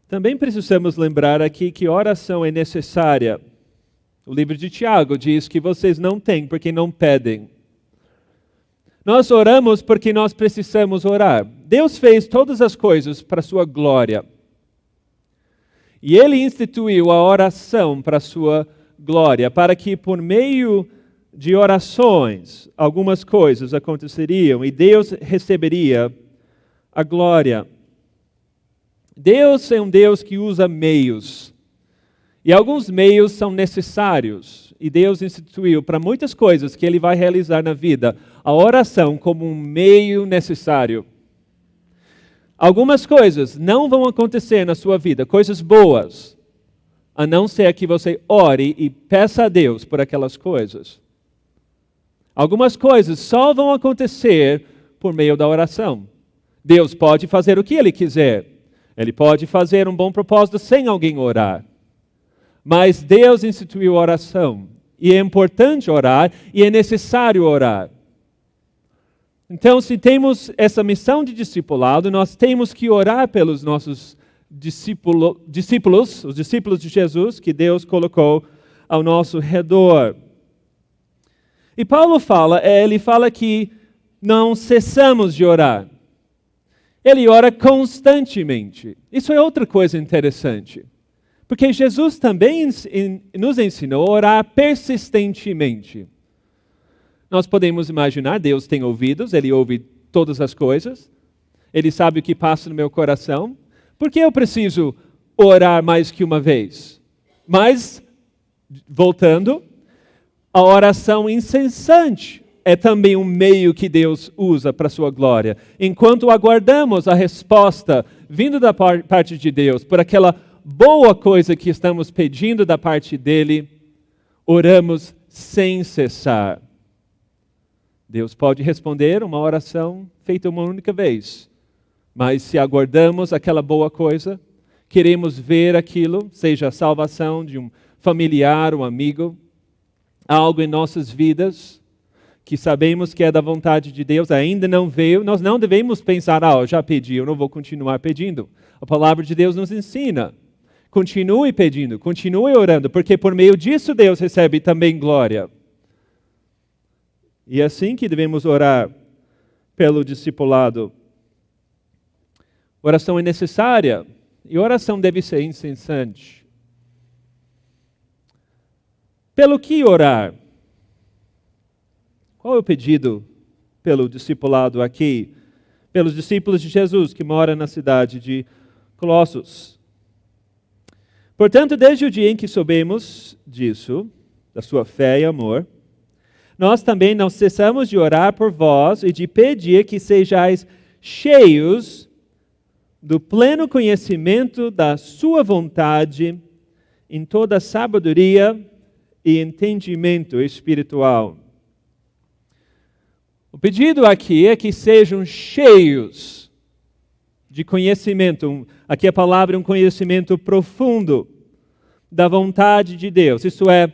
Também precisamos lembrar aqui que oração é necessária. O livro de Tiago diz que vocês não têm porque não pedem. Nós oramos porque nós precisamos orar. Deus fez todas as coisas para a sua glória. E Ele instituiu a oração para a sua glória, para que por meio de orações algumas coisas aconteceriam e Deus receberia a glória. Deus é um Deus que usa meios, e alguns meios são necessários, e Deus instituiu para muitas coisas que Ele vai realizar na vida, a oração como um meio necessário. Algumas coisas não vão acontecer na sua vida, coisas boas, a não ser que você ore e peça a Deus por aquelas coisas. Algumas coisas só vão acontecer por meio da oração. Deus pode fazer o que Ele quiser. Ele pode fazer um bom propósito sem alguém orar. Mas Deus instituiu a oração. E é importante orar e é necessário orar. Então, se temos essa missão de discipulado, nós temos que orar pelos nossos discípulos, os discípulos de Jesus que Deus colocou ao nosso redor. E Paulo ele fala que não cessamos de orar. Ele ora constantemente. Isso é outra coisa interessante. Porque Jesus também nos ensinou a orar persistentemente. Nós podemos imaginar, Deus tem ouvidos, Ele ouve todas as coisas. Ele sabe o que passa no meu coração. Por que eu preciso orar mais que uma vez? Mas, voltando, a oração incessante é também um meio que Deus usa para a sua glória. Enquanto aguardamos a resposta vindo da parte de Deus, por aquela boa coisa que estamos pedindo da parte dEle, oramos sem cessar. Deus pode responder uma oração feita uma única vez, mas se aguardamos aquela boa coisa, queremos ver aquilo, seja a salvação de um familiar, um amigo, algo em nossas vidas, que sabemos que é da vontade de Deus, ainda não veio, nós não devemos pensar, eu já pedi, eu não vou continuar pedindo. A palavra de Deus nos ensina. Continue pedindo, continue orando, porque por meio disso Deus recebe também glória. E é assim que devemos orar pelo discipulado. Oração é necessária e oração deve ser incessante. Pelo que orar? Qual é o pedido pelo discipulado aqui? Pelos discípulos de Jesus que moram na cidade de Colossos. Portanto, desde o dia em que soubemos disso, da sua fé e amor, nós também não cessamos de orar por vós e de pedir que sejais cheios do pleno conhecimento da sua vontade em toda sabedoria e entendimento espiritual. O pedido aqui é que sejam cheios de conhecimento. Aqui a palavra é um conhecimento profundo da vontade de Deus. Isso é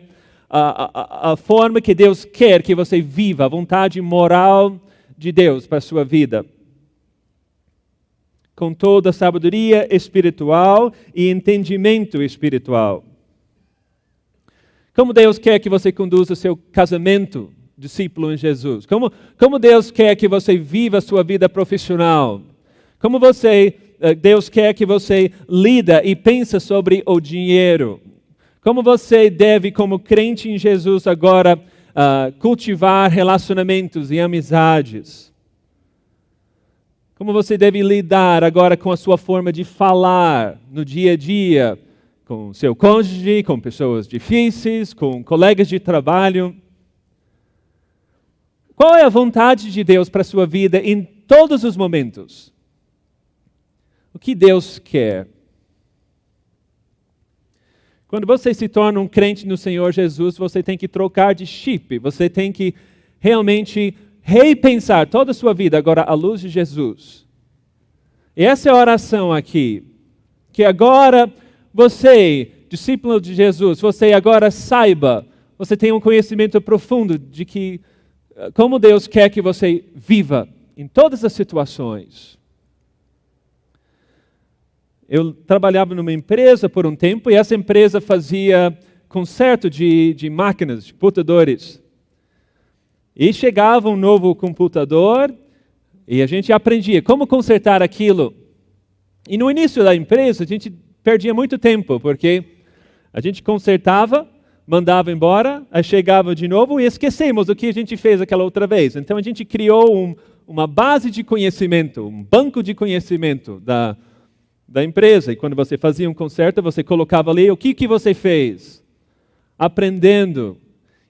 a forma que Deus quer que você viva, a vontade moral de Deus para a sua vida. Com toda a sabedoria espiritual e entendimento espiritual. Como Deus quer que você conduza o seu casamento, discípulo em Jesus? Como Deus quer que você viva a sua vida profissional? Como Deus quer que você lida e pensa sobre o dinheiro? Como você deve, como crente em Jesus, agora cultivar relacionamentos e amizades? Como você deve lidar agora com a sua forma de falar no dia a dia, com seu cônjuge, com pessoas difíceis, com colegas de trabalho? Qual é a vontade de Deus para a sua vida em todos os momentos? O que Deus quer? Quando você se torna um crente no Senhor Jesus, você tem que trocar de chip, você tem que realmente repensar toda a sua vida agora à luz de Jesus. E essa é a oração aqui, que agora você, discípulo de Jesus, você agora saiba, você tem um conhecimento profundo de que como Deus quer que você viva em todas as situações. Eu trabalhava numa empresa por um tempo e essa empresa fazia conserto de máquinas, de computadores. E chegava um novo computador e a gente aprendia como consertar aquilo. E no início da empresa a gente perdia muito tempo, porque a gente consertava, mandava embora, aí chegava de novo e esquecemos o que a gente fez aquela outra vez. Então a gente criou uma base de conhecimento, um banco de conhecimento da empresa. E quando você fazia um conserto, você colocava ali o que você fez, aprendendo.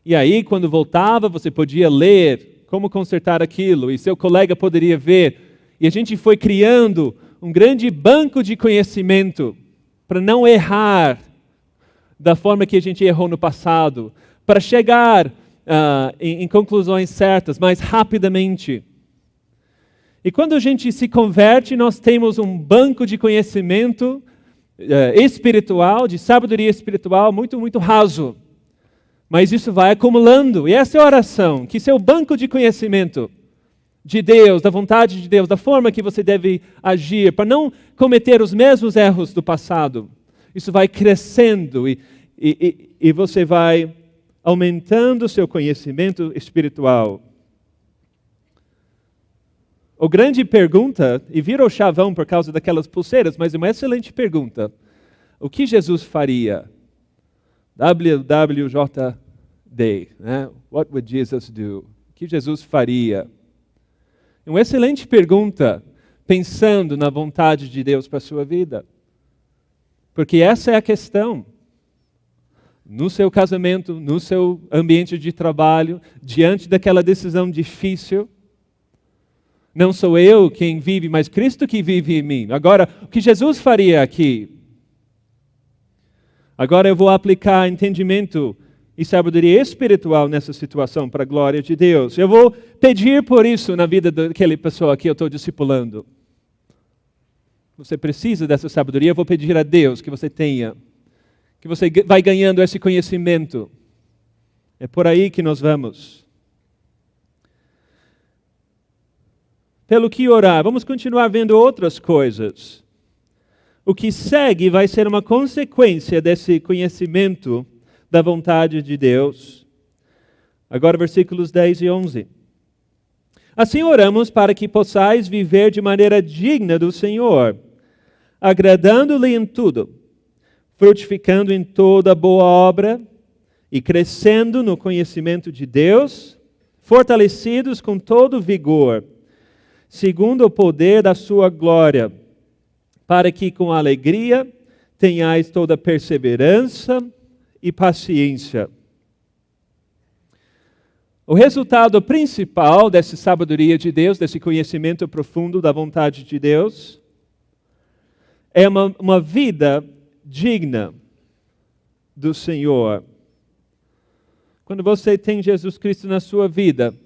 E aí, quando voltava, você podia ler como consertar aquilo, e seu colega poderia ver. E a gente foi criando um grande banco de conhecimento para não errar da forma que a gente errou no passado, para chegar em conclusões certas mais rapidamente. E quando a gente se converte, nós temos um banco de conhecimento espiritual, de sabedoria espiritual, muito, muito raso. Mas isso vai acumulando. E essa é a oração, que seu banco de conhecimento de Deus, da vontade de Deus, da forma que você deve agir, para não cometer os mesmos erros do passado. Isso vai crescendo e você vai aumentando o seu conhecimento espiritual. A grande pergunta, e vira o chavão por causa daquelas pulseiras, mas é uma excelente pergunta. O que Jesus faria? WWJD, né? What would Jesus do? O que Jesus faria? É uma excelente pergunta, pensando na vontade de Deus para a sua vida. Porque essa é a questão. No seu casamento, no seu ambiente de trabalho, diante daquela decisão difícil, não sou eu quem vive, mas Cristo que vive em mim. Agora, o que Jesus faria aqui? Agora eu vou aplicar entendimento e sabedoria espiritual nessa situação para a glória de Deus. Eu vou pedir por isso na vida daquela pessoa que eu estou discipulando. Você precisa dessa sabedoria, eu vou pedir a Deus que você tenha. Que você vai ganhando esse conhecimento. É por aí que nós vamos. Pelo que orar, vamos continuar vendo outras coisas. O que segue vai ser uma consequência desse conhecimento da vontade de Deus. Agora, versículos 10 e 11. Assim oramos para que possais viver de maneira digna do Senhor, agradando-lhe em tudo, frutificando em toda boa obra e crescendo no conhecimento de Deus, fortalecidos com todo vigor, segundo o poder da sua glória, para que com alegria tenhais toda perseverança e paciência. O resultado principal dessa sabedoria de Deus, desse conhecimento profundo da vontade de Deus, é uma vida digna do Senhor. quando você tem Jesus Cristo na sua vida,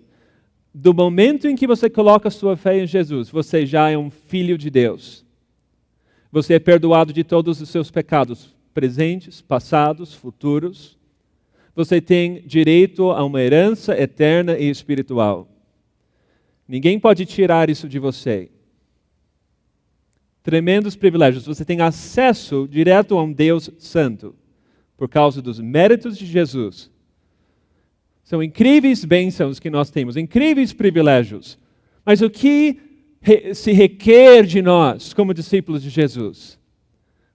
do momento em que você coloca a sua fé em Jesus, você já é um filho de Deus. Você é perdoado de todos os seus pecados, presentes, passados, futuros. Você tem direito a uma herança eterna e espiritual. Ninguém pode tirar isso de você. Tremendos privilégios. Você tem acesso direto a um Deus santo, por causa dos méritos de Jesus. São incríveis bênçãos que nós temos, incríveis privilégios. Mas o que se requer de nós, como discípulos de Jesus?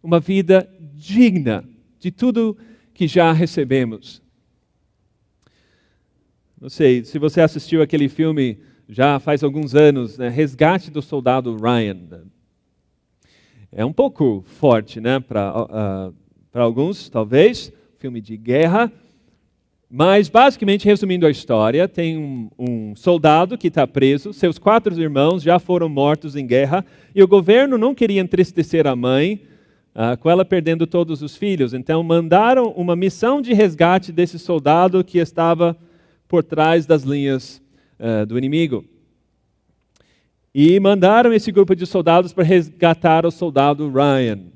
Uma vida digna de tudo que já recebemos. Não sei, se você assistiu aquele filme já faz alguns anos, né? Resgate do Soldado Ryan. É um pouco forte, né? Para alguns, talvez, filme de guerra. Mas, basicamente, resumindo a história, tem um soldado que está preso, seus 4 irmãos já foram mortos em guerra, e o governo não queria entristecer a mãe, com ela perdendo todos os filhos. Então, mandaram uma missão de resgate desse soldado que estava por trás das linhas do inimigo. E mandaram esse grupo de soldados para resgatar o soldado Ryan.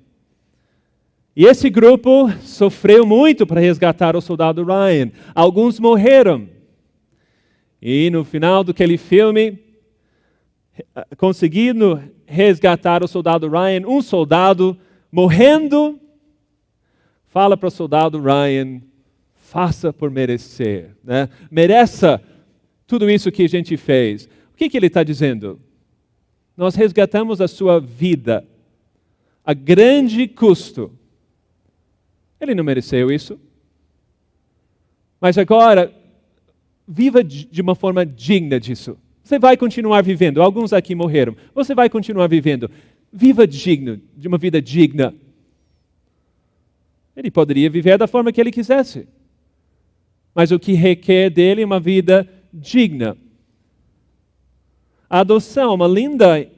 E esse grupo sofreu muito para resgatar o soldado Ryan. Alguns morreram. E no final daquele filme, conseguindo resgatar o soldado Ryan, um soldado morrendo, fala para o soldado Ryan: faça por merecer, né? Mereça tudo isso que a gente fez. O que ele está dizendo? Nós resgatamos a sua vida a grande custo. Ele não mereceu isso. Mas agora, viva de uma forma digna disso. Você vai continuar vivendo. Alguns aqui morreram. Você vai continuar vivendo. Viva digno, de uma vida digna. Ele poderia viver da forma que ele quisesse. Mas o que requer dele é uma vida digna. A adoção é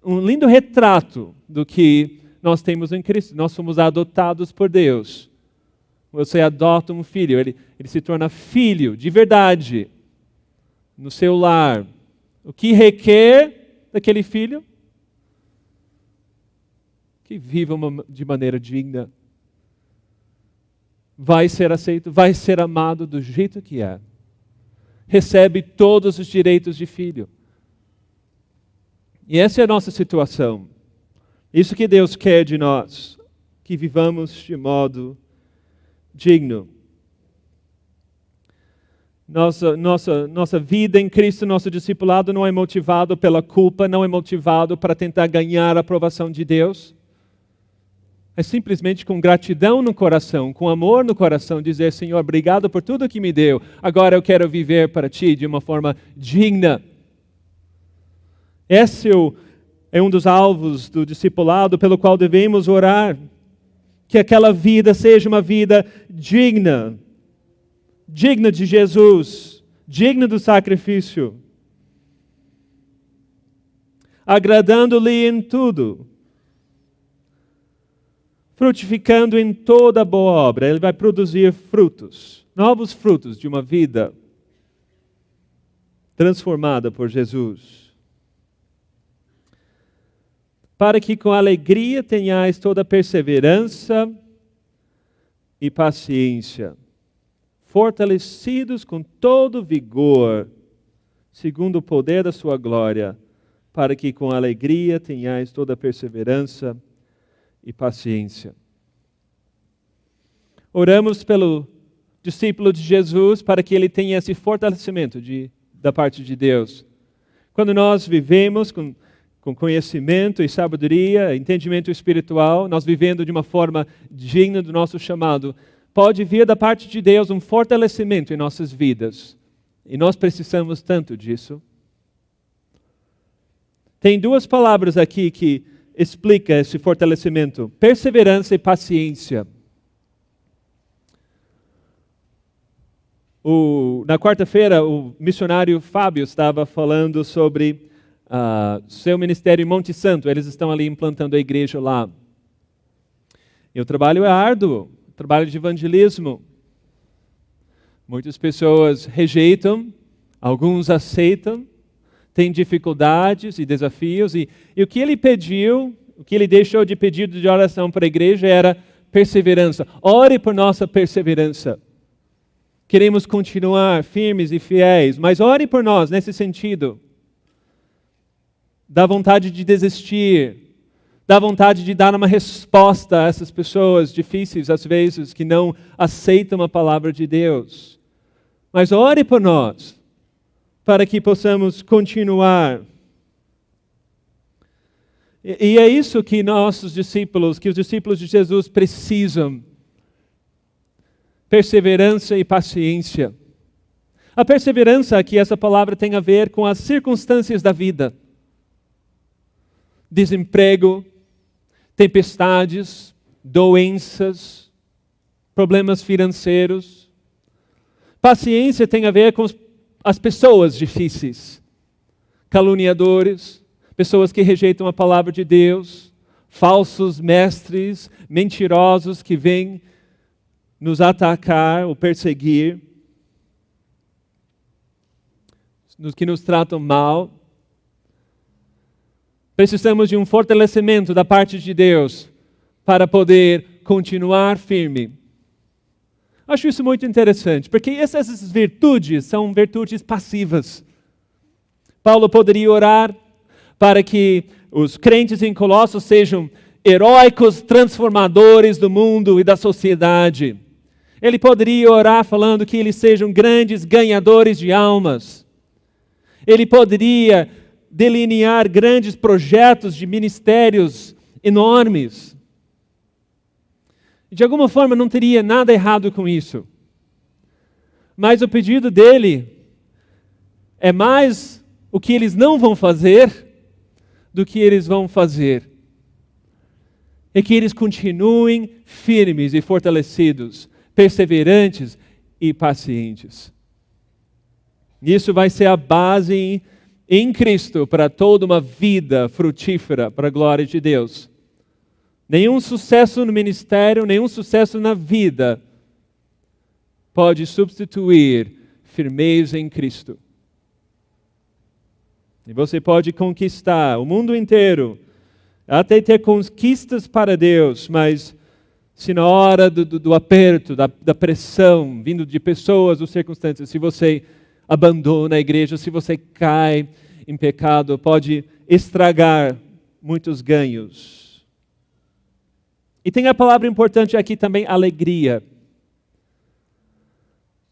um lindo retrato do que nós temos em Cristo. Nós somos adotados por Deus. Você adota um filho, ele se torna filho de verdade no seu lar. O que requer daquele filho? Que viva de maneira digna. Vai ser aceito, vai ser amado do jeito que é. Recebe todos os direitos de filho. E essa é a nossa situação. Isso que Deus quer de nós, que vivamos de modo digno. Nossa vida em Cristo, nosso discipulado não é motivado pela culpa, não é motivado para tentar ganhar a aprovação de Deus. É simplesmente com gratidão no coração, com amor no coração, dizer: Senhor, obrigado por tudo que me deu. Agora eu quero viver para Ti de uma forma digna. Esse é um dos alvos do discipulado pelo qual devemos orar. Que aquela vida seja uma vida digna. Digna de Jesus. Digna do sacrifício. Agradando-lhe em tudo. Frutificando em toda boa obra. Ele vai produzir frutos. Novos frutos de uma vida transformada por Jesus. Para que com alegria tenhais toda perseverança e paciência, fortalecidos com todo vigor, segundo o poder da sua glória, para que com alegria tenhais toda perseverança e paciência. Oramos pelo discípulo de Jesus para que ele tenha esse fortalecimento da parte de Deus. Quando nós vivemos com conhecimento e sabedoria, entendimento espiritual, nós vivendo de uma forma digna do nosso chamado, pode vir da parte de Deus um fortalecimento em nossas vidas. E nós precisamos tanto disso. Tem 2 palavras aqui que explicam esse fortalecimento: perseverança e paciência. Na quarta-feira, o missionário Fábio estava falando sobre seu ministério em Monte Santo. Eles estão ali implantando a igreja lá. E o trabalho é árduo, trabalho de evangelismo. Muitas pessoas rejeitam, alguns aceitam, têm dificuldades e desafios. E o que ele pediu, o que ele deixou de pedido de oração para a igreja era perseverança. Ore por nossa perseverança. Queremos continuar firmes e fiéis, mas ore por nós nesse sentido. Dá vontade de desistir, dá vontade de dar uma resposta a essas pessoas difíceis, às vezes, que não aceitam a palavra de Deus. Mas ore por nós, para que possamos continuar. E é isso que nossos discípulos, que os discípulos de Jesus precisam. Perseverança e paciência. A perseverança aqui, essa palavra tem a ver com as circunstâncias da vida. Desemprego, tempestades, doenças, problemas financeiros. Paciência tem a ver com as pessoas difíceis, caluniadores, pessoas que rejeitam a palavra de Deus, falsos mestres, mentirosos que vêm nos atacar ou perseguir, que nos tratam mal. Precisamos de um fortalecimento da parte de Deus para poder continuar firme. Acho isso muito interessante, porque essas virtudes são virtudes passivas. Paulo poderia orar para que os crentes em Colossos sejam heróicos transformadores do mundo e da sociedade. Ele poderia orar falando que eles sejam grandes ganhadores de almas. Ele poderia delinear grandes projetos de ministérios enormes. De alguma forma não teria nada errado com isso. Mas o pedido dele é mais o que eles não vão fazer do que eles vão fazer. É que eles continuem firmes e fortalecidos, perseverantes e pacientes. Isso vai ser a base em Cristo para toda uma vida frutífera para a glória de Deus. Nenhum sucesso no ministério, nenhum sucesso na vida pode substituir firmeza em Cristo. E você pode conquistar o mundo inteiro, até ter conquistas para Deus, mas se na hora do aperto, da pressão, vindo de pessoas ou circunstâncias, se você abandona a igreja, se você cai em pecado, pode estragar muitos ganhos. E tem a palavra importante aqui também, alegria.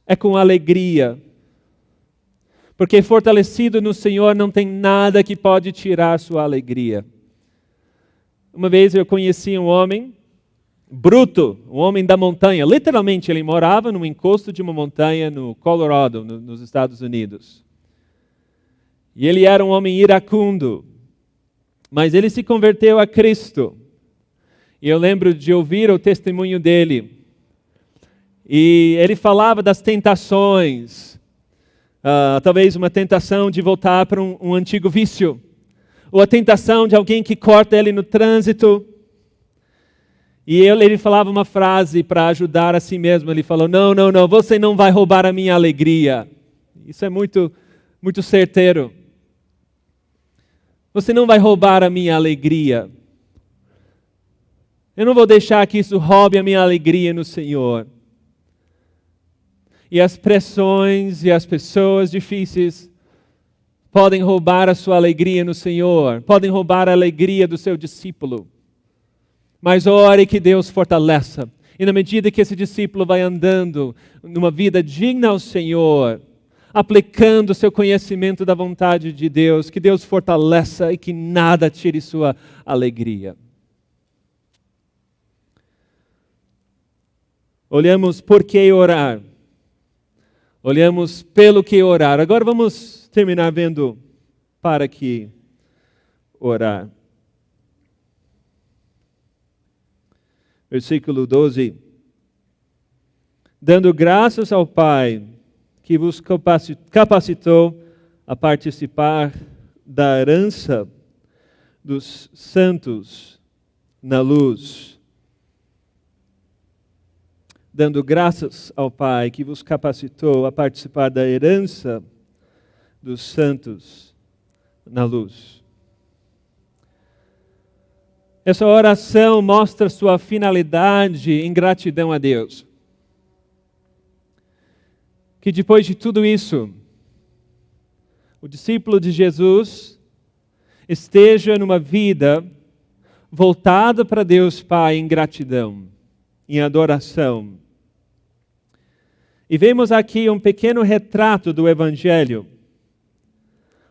É com alegria. Porque fortalecido no Senhor não tem nada que pode tirar sua alegria. Uma vez eu conheci um homem bruto, um homem da montanha. Literalmente, ele morava num encosto de uma montanha no Colorado, nos Estados Unidos. E ele era um homem iracundo, mas ele se converteu a Cristo. E eu lembro de ouvir o testemunho dele. E ele falava das tentações, talvez uma tentação de voltar para um antigo vício, ou a tentação de alguém que corta ele no trânsito. E ele falava uma frase para ajudar a si mesmo. Ele falou, não, você não vai roubar a minha alegria. Isso é muito, muito certeiro. Você não vai roubar a minha alegria. Eu não vou deixar que isso roube a minha alegria no Senhor. E as pressões e as pessoas difíceis podem roubar a sua alegria no Senhor, podem roubar a alegria do seu discípulo. Mas ore que Deus fortaleça. E na medida que esse discípulo vai andando numa vida digna ao Senhor, aplicando o seu conhecimento da vontade de Deus, que Deus fortaleça e que nada tire sua alegria. Olhamos por que orar. Olhamos pelo que orar. Agora vamos terminar vendo para que orar. Versículo 12. Dando graças ao Pai, que vos capacitou a participar da herança dos santos na luz. dando graças ao Pai que vos capacitou a participar da herança dos santos na luz. Essa oração mostra sua finalidade em gratidão a Deus. Que depois de tudo isso, o discípulo de Jesus esteja numa vida voltada para Deus Pai em gratidão, em adoração. E vemos aqui um pequeno retrato do Evangelho.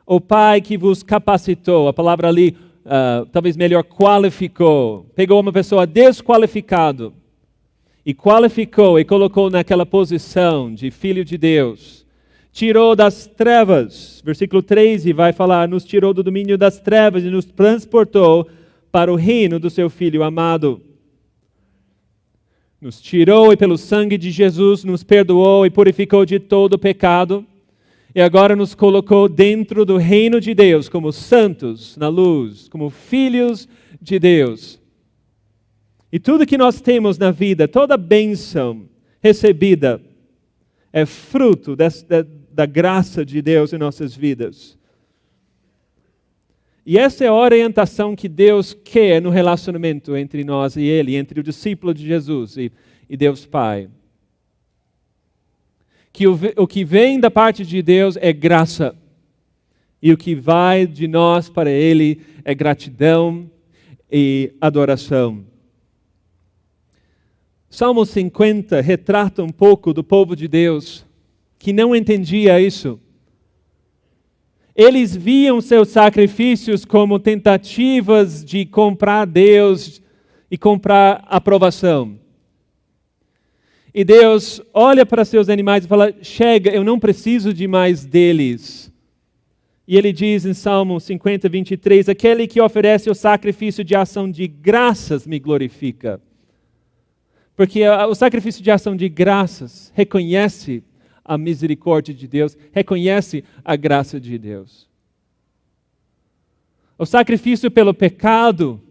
O Pai que vos capacitou, a palavra ali, talvez melhor, qualificou. Pegou uma pessoa desqualificada e qualificou e colocou naquela posição de filho de Deus. Tirou das trevas, versículo 13 vai falar, nos tirou do domínio das trevas e nos transportou para o reino do seu Filho amado. Nos tirou e pelo sangue de Jesus nos perdoou e purificou de todo o pecado. E agora nos colocou dentro do reino de Deus como santos na luz, como filhos de Deus. E tudo que nós temos na vida, toda bênção recebida, é fruto da graça de Deus em nossas vidas. E essa é a orientação que Deus quer no relacionamento entre nós e Ele, entre o discípulo de Jesus e Deus Pai. Que o que vem da parte de Deus é graça. E o que vai de nós para Ele é gratidão e adoração. Salmo 50 retrata um pouco do povo de Deus que não entendia isso. Eles viam seus sacrifícios como tentativas de comprar Deus e comprar aprovação. E Deus olha para seus animais e fala, chega, eu não preciso de mais deles. E Ele diz em Salmo 50, 23, aquele que oferece o sacrifício de ação de graças me glorifica. Porque o sacrifício de ação de graças reconhece a misericórdia de Deus, reconhece a graça de Deus. O sacrifício pelo pecado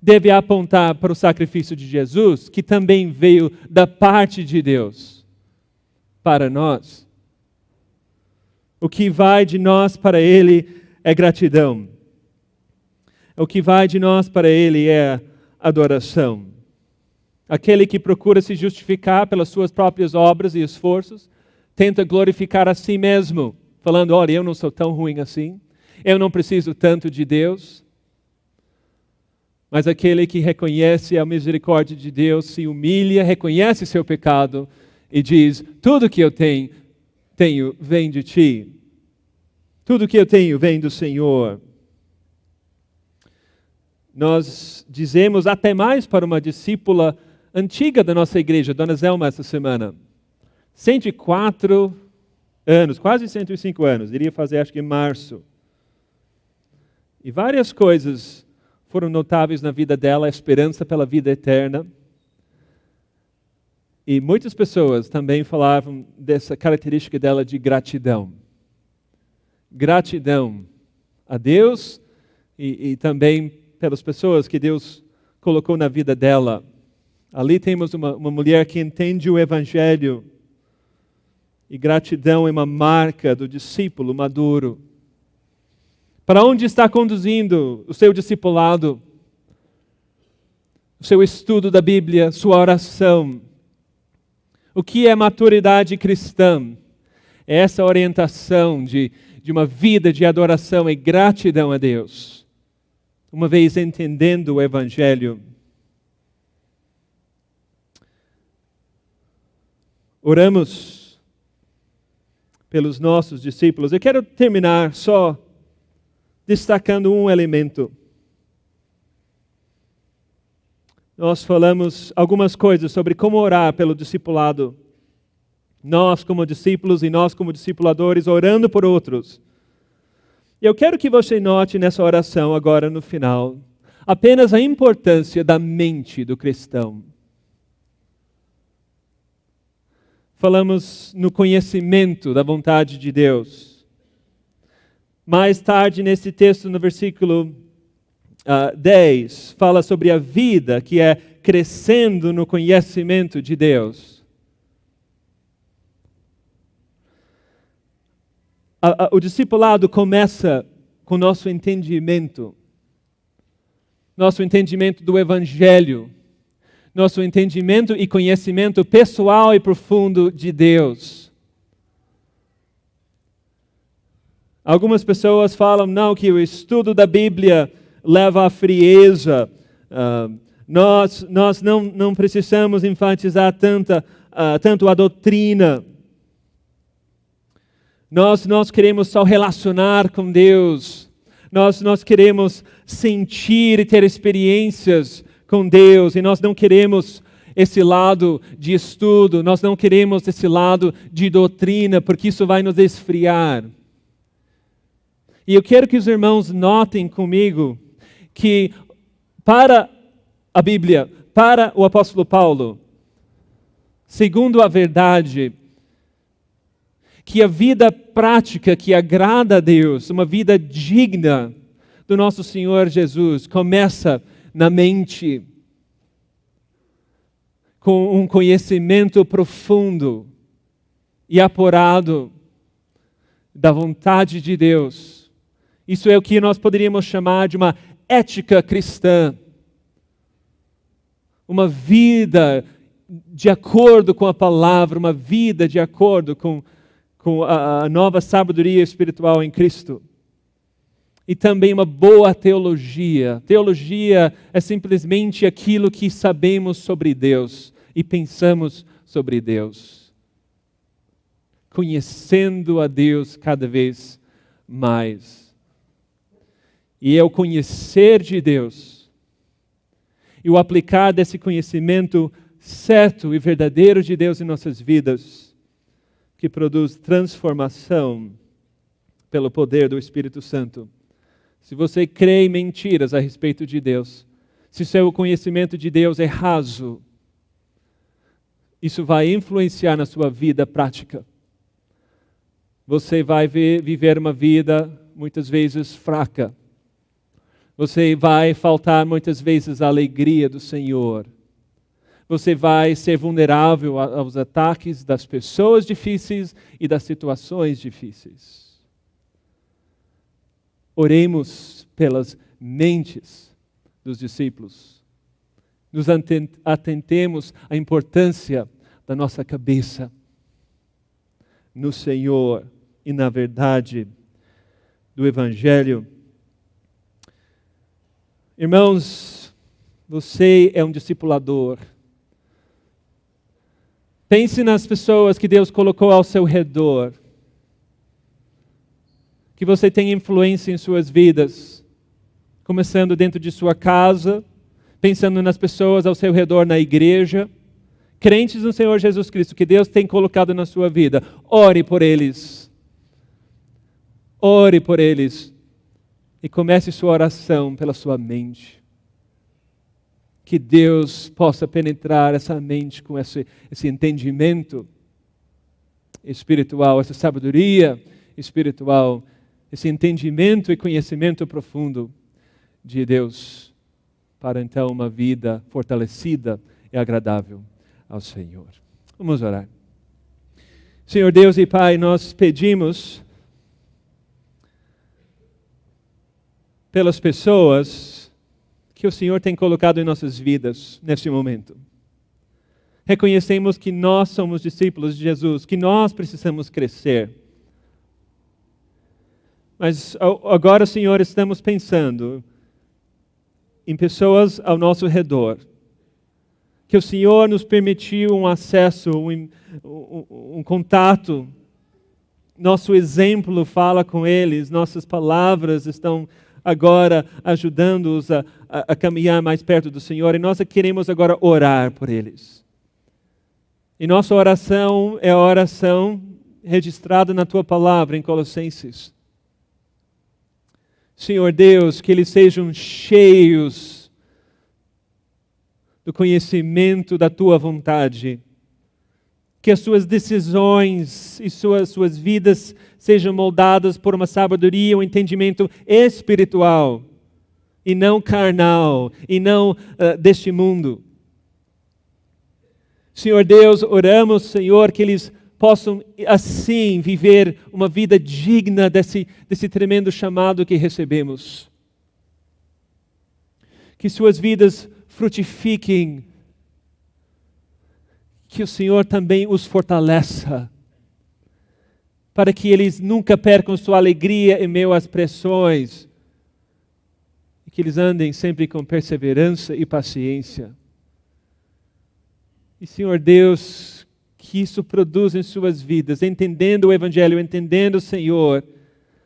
deve apontar para o sacrifício de Jesus, que também veio da parte de Deus para nós. O que vai de nós para Ele é gratidão. O que vai de nós para Ele é adoração. Aquele que procura se justificar pelas suas próprias obras e esforços, tenta glorificar a si mesmo, falando, olha, eu não sou tão ruim assim, eu não preciso tanto de Deus. Mas aquele que reconhece a misericórdia de Deus, se humilha, reconhece seu pecado e diz, tudo que eu tenho vem de Ti. Tudo que eu tenho vem do Senhor. Nós dizemos até mais para uma discípula antiga da nossa igreja, Dona Zelma, essa semana. 104 anos, quase 105 anos, iria fazer acho que em março. E várias coisas foram notáveis na vida dela, a esperança pela vida eterna. E muitas pessoas também falavam dessa característica dela de gratidão. Gratidão a Deus e também pelas pessoas que Deus colocou na vida dela. Ali temos uma mulher que entende o Evangelho. E gratidão é uma marca do discípulo maduro. Para onde está conduzindo o seu discipulado? O seu estudo da Bíblia, sua oração? O que é maturidade cristã? É essa orientação de uma vida de adoração e gratidão a Deus. Uma vez entendendo o Evangelho. Oramos pelos nossos discípulos. Eu quero terminar só destacando um elemento. Nós falamos algumas coisas sobre como orar pelo discipulado. Nós como discípulos e nós como discipuladores orando por outros. E eu quero que você note nessa oração agora no final apenas a importância da mente do cristão. Falamos no conhecimento da vontade de Deus. Mais tarde nesse texto, no versículo 10, fala sobre a vida que é crescendo no conhecimento de Deus. O discipulado começa com nosso entendimento do Evangelho, nosso entendimento e conhecimento pessoal e profundo de Deus. Algumas pessoas falam, não, que o estudo da Bíblia leva à frieza. Nós não precisamos enfatizar tanto a doutrina. Nós queremos só relacionar com Deus. Nós queremos sentir e ter experiências com Deus. E nós não queremos esse lado de estudo. Nós não queremos esse lado de doutrina, porque isso vai nos esfriar. E eu quero que os irmãos notem comigo que para a Bíblia, para o apóstolo Paulo, segundo a verdade, que a vida prática que agrada a Deus, uma vida digna do nosso Senhor Jesus, começa na mente, com um conhecimento profundo e apurado da vontade de Deus. Isso é o que nós poderíamos chamar de uma ética cristã. Uma vida de acordo com a palavra, uma vida de acordo com a nova sabedoria espiritual em Cristo. E também uma boa teologia. Teologia é simplesmente aquilo que sabemos sobre Deus e pensamos sobre Deus. Conhecendo a Deus cada vez mais. E é o conhecer de Deus e o aplicar desse conhecimento certo e verdadeiro de Deus em nossas vidas que produz transformação pelo poder do Espírito Santo. Se você crê em mentiras a respeito de Deus, se seu conhecimento de Deus é raso, isso vai influenciar na sua vida prática. Você vai viver uma vida muitas vezes fraca. Você vai faltar muitas vezes a alegria do Senhor. Você vai ser vulnerável aos ataques das pessoas difíceis e das situações difíceis. Oremos pelas mentes dos discípulos. Nos atentemos à importância da nossa cabeça no Senhor e na verdade do Evangelho. Irmãos, você é um discipulador. Pense nas pessoas que Deus colocou ao seu redor. Que você tem influência em suas vidas. Começando dentro de sua casa, pensando nas pessoas ao seu redor na igreja. Crentes no Senhor Jesus Cristo, que Deus tem colocado na sua vida. Ore por eles. Ore por eles. E comece sua oração pela sua mente. Que Deus possa penetrar essa mente com esse entendimento espiritual, essa sabedoria espiritual, esse entendimento e conhecimento profundo de Deus, para então uma vida fortalecida e agradável ao Senhor. Vamos orar. Senhor Deus e Pai, nós pedimos pelas pessoas que o Senhor tem colocado em nossas vidas neste momento. Reconhecemos que nós somos discípulos de Jesus, que nós precisamos crescer. Mas agora, Senhor, estamos pensando em pessoas ao nosso redor, que o Senhor nos permitiu um acesso, um contato. Nosso exemplo fala com eles, nossas palavras estão agora ajudando-os a caminhar mais perto do Senhor, e nós queremos agora orar por eles. E nossa oração é a oração registrada na Tua Palavra em Colossenses. Senhor Deus, que eles sejam cheios do conhecimento da Tua vontade, que as suas decisões e suas vidas sejam moldadas por uma sabedoria, um entendimento espiritual, e não carnal, e não deste mundo. Senhor Deus, oramos, Senhor, que eles possam assim viver uma vida digna desse tremendo chamado que recebemos. Que suas vidas frutifiquem, que o Senhor também os fortaleça, para que eles nunca percam sua alegria em meio às pressões, e que eles andem sempre com perseverança e paciência. E, Senhor Deus, que isso produza em suas vidas, entendendo o Evangelho, entendendo, Senhor,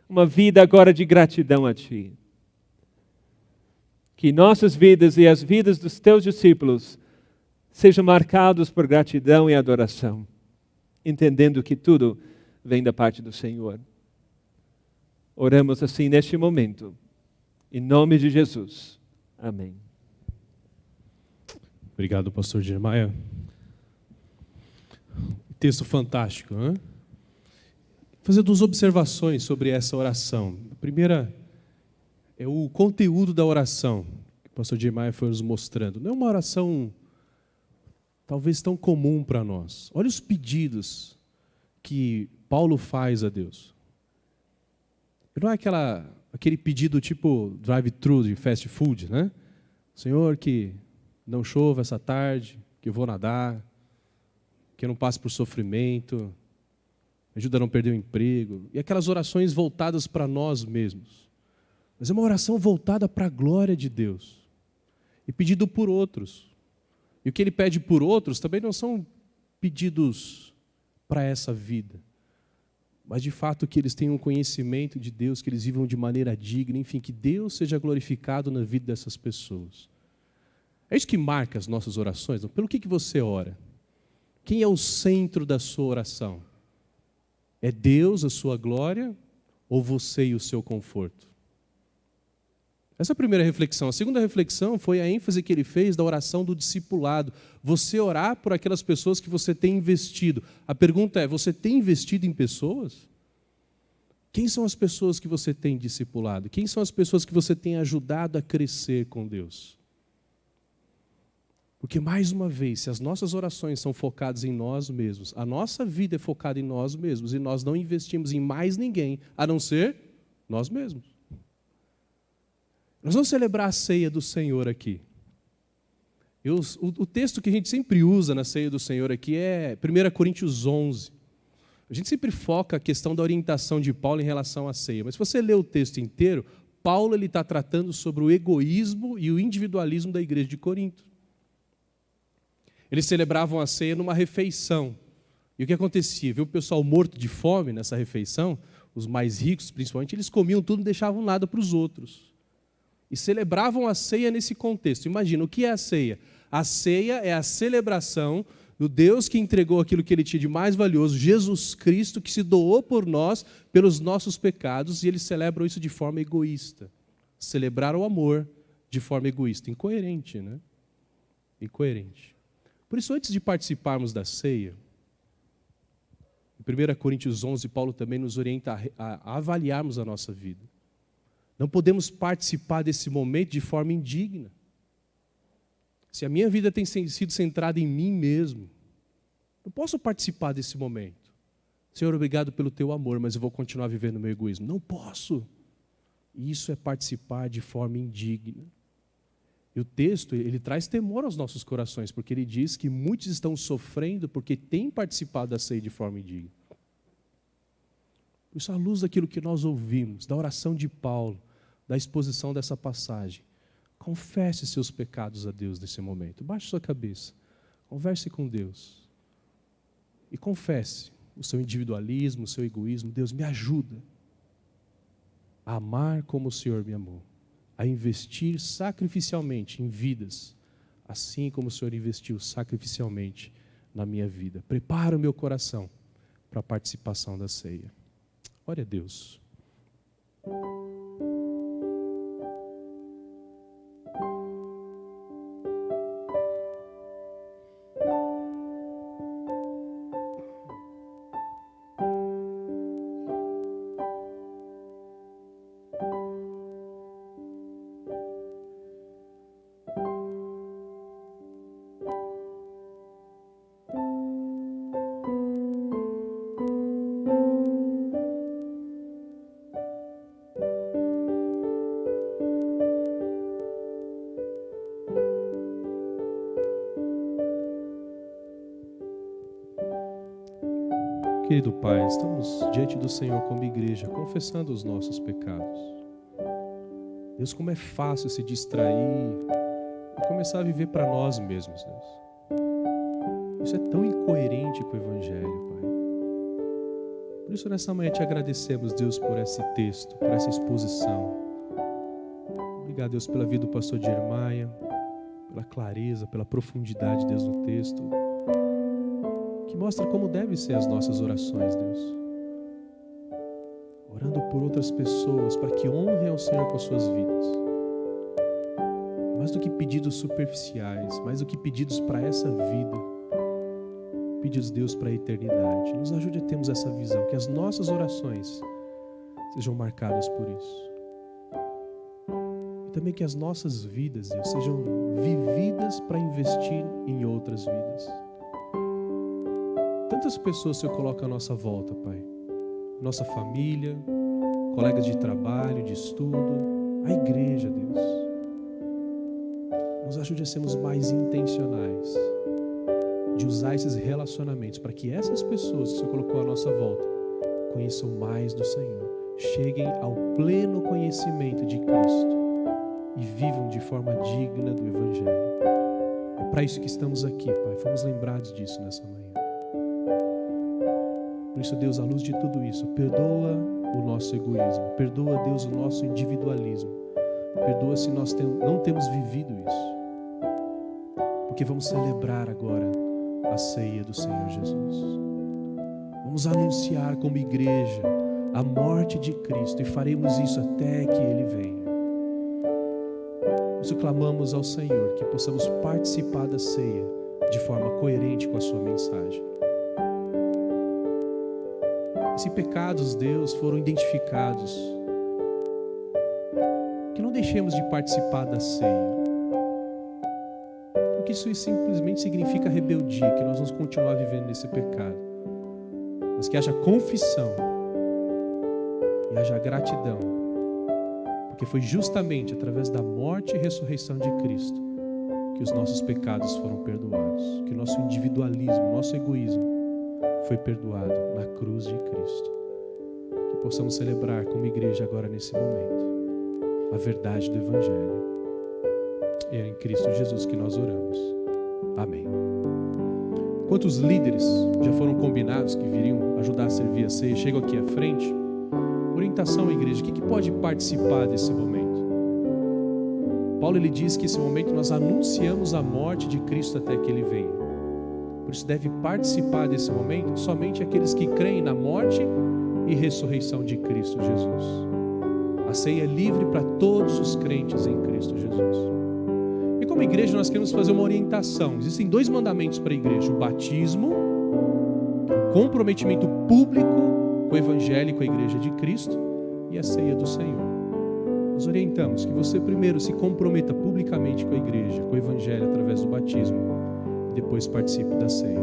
uma vida agora de gratidão a Ti. Que nossas vidas e as vidas dos Teus discípulos sejam marcados por gratidão e adoração, entendendo que tudo vem da parte do Senhor. Oramos assim neste momento, em nome de Jesus. Amém. Obrigado, pastor Jeremiah. Texto fantástico, né? Vou fazer 2 observações sobre essa oração. A primeira é o conteúdo da oração, que o pastor Jeremiah foi nos mostrando. Não é uma oração talvez tão comum para nós. Olha os pedidos que Paulo faz a Deus. Não é aquele pedido tipo drive-thru de fast food, né? Senhor, que não chova essa tarde, que eu vou nadar, que eu não passe por sofrimento, me ajuda a não perder o emprego. E aquelas orações voltadas para nós mesmos. Mas é uma oração voltada para a glória de Deus. E pedido por outros. E o que ele pede por outros também não são pedidos para essa vida. Mas de fato que eles tenham um conhecimento de Deus, que eles vivam de maneira digna, enfim, que Deus seja glorificado na vida dessas pessoas. É isso que marca as nossas orações. Pelo que você ora? Quem é o centro da sua oração? É Deus, a sua glória, ou você e o seu conforto? Essa é a primeira reflexão. A segunda reflexão foi a ênfase que ele fez da oração do discipulado. Você orar por aquelas pessoas que você tem investido. A pergunta é, você tem investido em pessoas? Quem são as pessoas que você tem discipulado? Quem são as pessoas que você tem ajudado a crescer com Deus? Porque, mais uma vez, se as nossas orações são focadas em nós mesmos, a nossa vida é focada em nós mesmos, e nós não investimos em mais ninguém, a não ser nós mesmos. Nós vamos celebrar a ceia do Senhor aqui. O texto que a gente sempre usa na ceia do Senhor aqui é 1 Coríntios 11. A gente sempre foca a questão da orientação de Paulo em relação à ceia, mas se você ler o texto inteiro, Paulo está tratando sobre o egoísmo e o individualismo da igreja de Corinto. Eles celebravam a ceia numa refeição. E o que acontecia? Viu o pessoal morto de fome nessa refeição? Os mais ricos, principalmente, eles comiam tudo e não deixavam nada para os outros. E celebravam a ceia nesse contexto. Imagina, o que é a ceia? A ceia é a celebração do Deus que entregou aquilo que ele tinha de mais valioso, Jesus Cristo, que se doou por nós, pelos nossos pecados, e eles celebram isso de forma egoísta. Celebrar o amor de forma egoísta. Incoerente, né? Incoerente. Por isso, antes de participarmos da ceia, em 1 Coríntios 11, Paulo também nos orienta a avaliarmos a nossa vida. Não podemos participar desse momento de forma indigna. Se a minha vida tem sido centrada em mim mesmo, não posso participar desse momento. Senhor, obrigado pelo teu amor, mas eu vou continuar vivendo o meu egoísmo. Não posso. Isso é participar de forma indigna. E o texto, ele traz temor aos nossos corações, porque ele diz que muitos estão sofrendo porque têm participado da ceia de forma indigna. Por isso, à luz daquilo que nós ouvimos, da oração de Paulo, da exposição dessa passagem, confesse seus pecados a Deus nesse momento. Baixe sua cabeça, converse com Deus e confesse o seu individualismo, o seu egoísmo. Deus, me ajuda a amar como o Senhor me amou, a investir sacrificialmente em vidas, assim como o Senhor investiu sacrificialmente na minha vida. Prepara o meu coração para a participação da ceia. Ore a Deus. Querido Pai, estamos diante do Senhor como igreja, confessando os nossos pecados. Deus, como é fácil se distrair e começar a viver para nós mesmos, Deus. Isso é tão incoerente com o Evangelho, Pai. Por isso, nessa manhã, te agradecemos, Deus, por esse texto, por essa exposição. Obrigado, Deus, pela vida do pastor Jeremiah, pela clareza, pela profundidade, Deus, no texto, que mostra como devem ser as nossas orações, Deus. Orando por outras pessoas, para que honrem ao Senhor com as suas vidas. Mais do que pedidos superficiais, mais do que pedidos para essa vida, pedidos, Deus, para a eternidade. Nos ajude a termos essa visão, que as nossas orações sejam marcadas por isso. E também que as nossas vidas, Deus, sejam vividas para investir em outras vidas. Tantas pessoas o Senhor coloca à nossa volta, Pai. Nossa família, colegas de trabalho, de estudo, a igreja, Deus. Nos ajude a sermos mais intencionais de usar esses relacionamentos para que essas pessoas que o Senhor colocou à nossa volta conheçam mais do Senhor, cheguem ao pleno conhecimento de Cristo e vivam de forma digna do Evangelho. É para isso que estamos aqui, Pai. Fomos lembrados disso nessa manhã. Por isso, Deus, à luz de tudo isso, perdoa o nosso egoísmo, perdoa, Deus, o nosso individualismo, perdoa se nós não temos vivido isso, porque vamos celebrar agora a ceia do Senhor Jesus. Vamos anunciar como igreja a morte de Cristo e faremos isso até que Ele venha. Por isso clamamos ao Senhor que possamos participar da ceia de forma coerente com a sua mensagem. Se pecados, Deus, foram identificados, que não deixemos de participar da ceia, porque isso simplesmente significa rebeldia, que nós vamos continuar vivendo nesse pecado, mas que haja confissão e haja gratidão, porque foi justamente através da morte e ressurreição de Cristo que os nossos pecados foram perdoados, que o nosso individualismo, o nosso egoísmo foi perdoado na cruz de Cristo. Que possamos celebrar como igreja agora nesse momento a verdade do Evangelho. E é em Cristo Jesus que nós oramos. Amém. Quantos líderes já foram combinados que viriam ajudar a servir a ceia, chegam aqui à frente. Orientação à igreja, o que pode participar desse momento? Paulo, ele diz que nesse momento nós anunciamos a morte de Cristo até que Ele venha. Por isso deve participar desse momento somente aqueles que creem na morte e ressurreição de Cristo Jesus. A ceia é livre para todos os crentes em Cristo Jesus. E como igreja nós queremos fazer uma orientação. Existem 2 mandamentos para a igreja: o batismo, o comprometimento público com o Evangelho e com a igreja de Cristo, e a ceia do Senhor. Nós orientamos que você primeiro se comprometa publicamente com a igreja, com o Evangelho através do batismo, depois participe da ceia.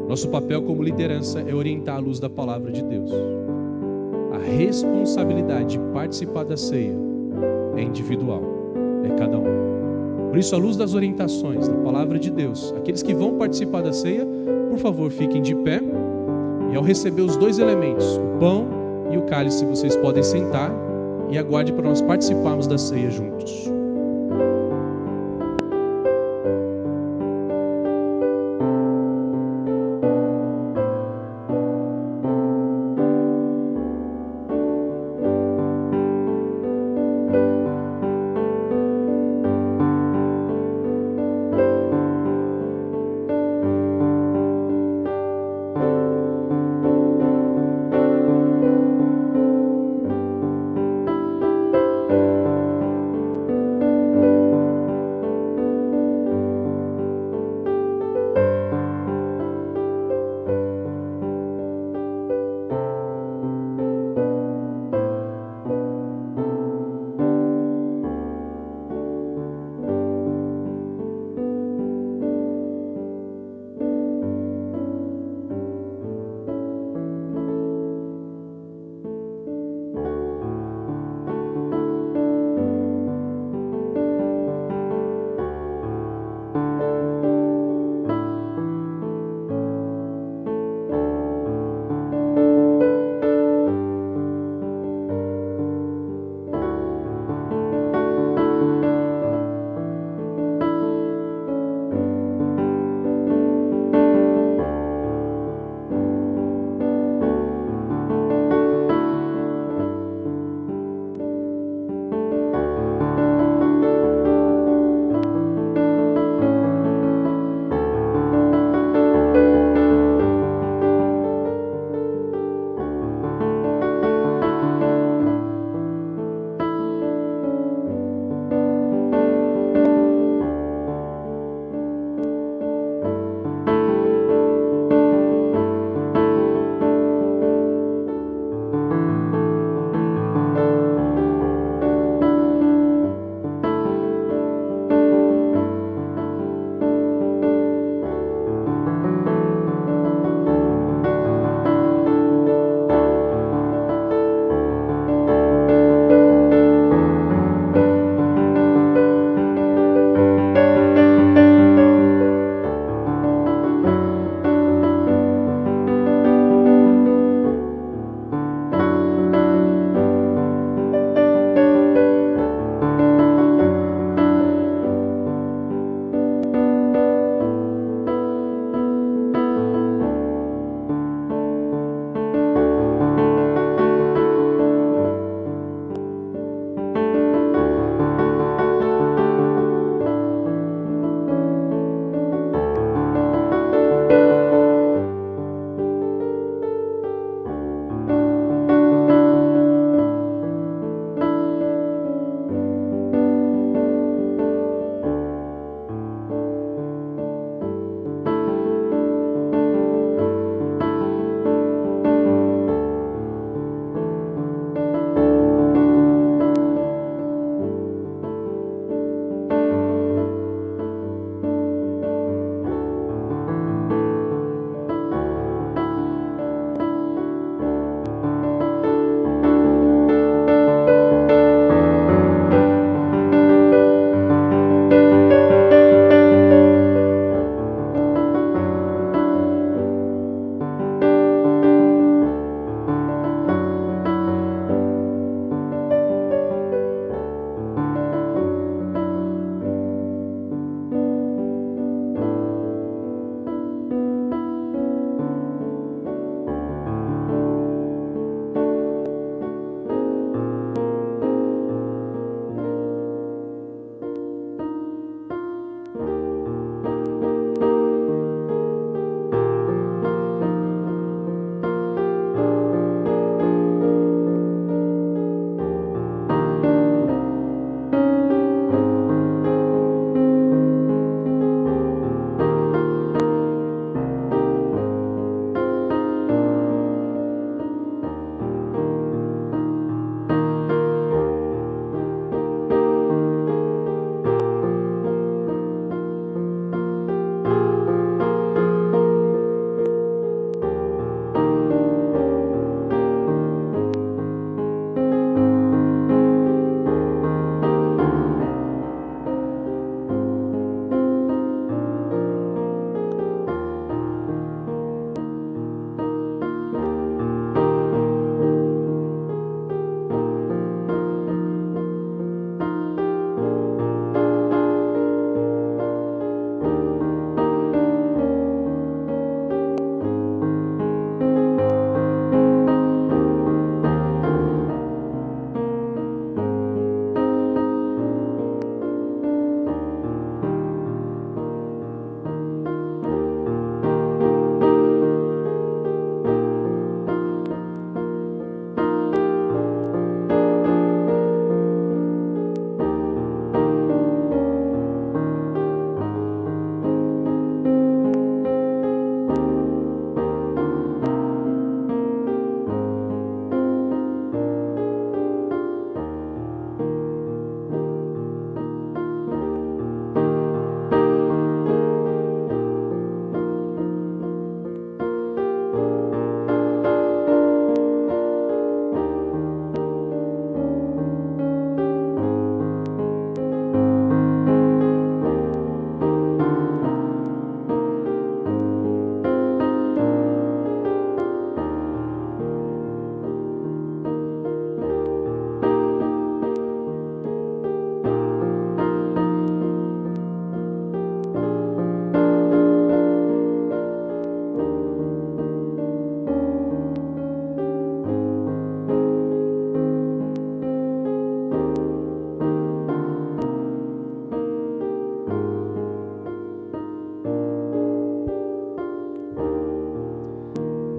Nosso papel como liderança é orientar à luz da palavra de Deus. A responsabilidade de participar da ceia é individual, é cada um. Por isso, à luz das orientações da palavra de Deus, aqueles que vão participar da ceia, por favor, fiquem de pé. E ao receber os 2 elementos, o pão e o cálice, vocês podem sentar e aguarde para nós participarmos da ceia juntos.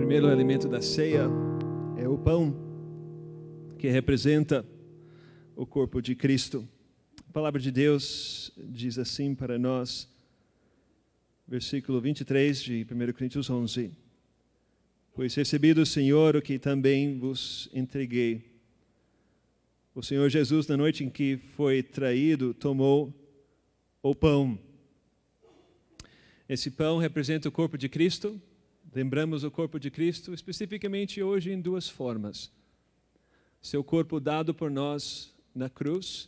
primeiro alimento da ceia é o pão, que representa o corpo de Cristo. A palavra de Deus diz assim para nós, versículo 23 de 1 Coríntios 11. Pois recebi do Senhor o que também vos entreguei. O Senhor Jesus, na noite em que foi traído, tomou o pão. Esse pão representa o corpo de Cristo. Lembramos o corpo de Cristo, especificamente hoje em duas formas. Seu corpo dado por nós na cruz,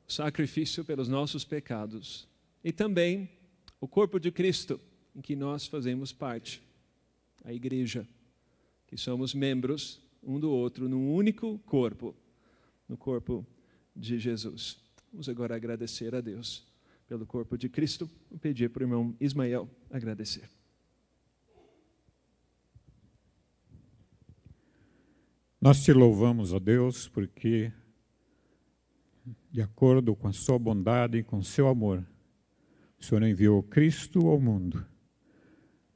sacrifício pelos nossos pecados. E também o corpo de Cristo, em que nós fazemos parte, a igreja, que somos membros um do outro, num único corpo, no corpo de Jesus. Vamos agora agradecer a Deus pelo corpo de Cristo. Vou pedir para o irmão Ismael agradecer. Nós te louvamos, ó Deus, porque, de acordo com a sua bondade e com o seu amor, o Senhor enviou Cristo ao mundo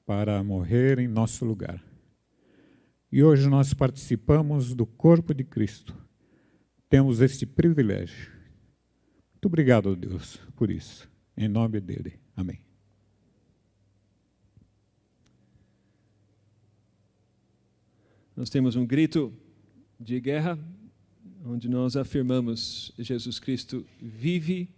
para morrer em nosso lugar. E hoje nós participamos do corpo de Cristo. Temos este privilégio. Muito obrigado, Deus, por isso. Em nome dele. Amém. Nós temos um grito de guerra, onde nós afirmamos: Jesus Cristo vive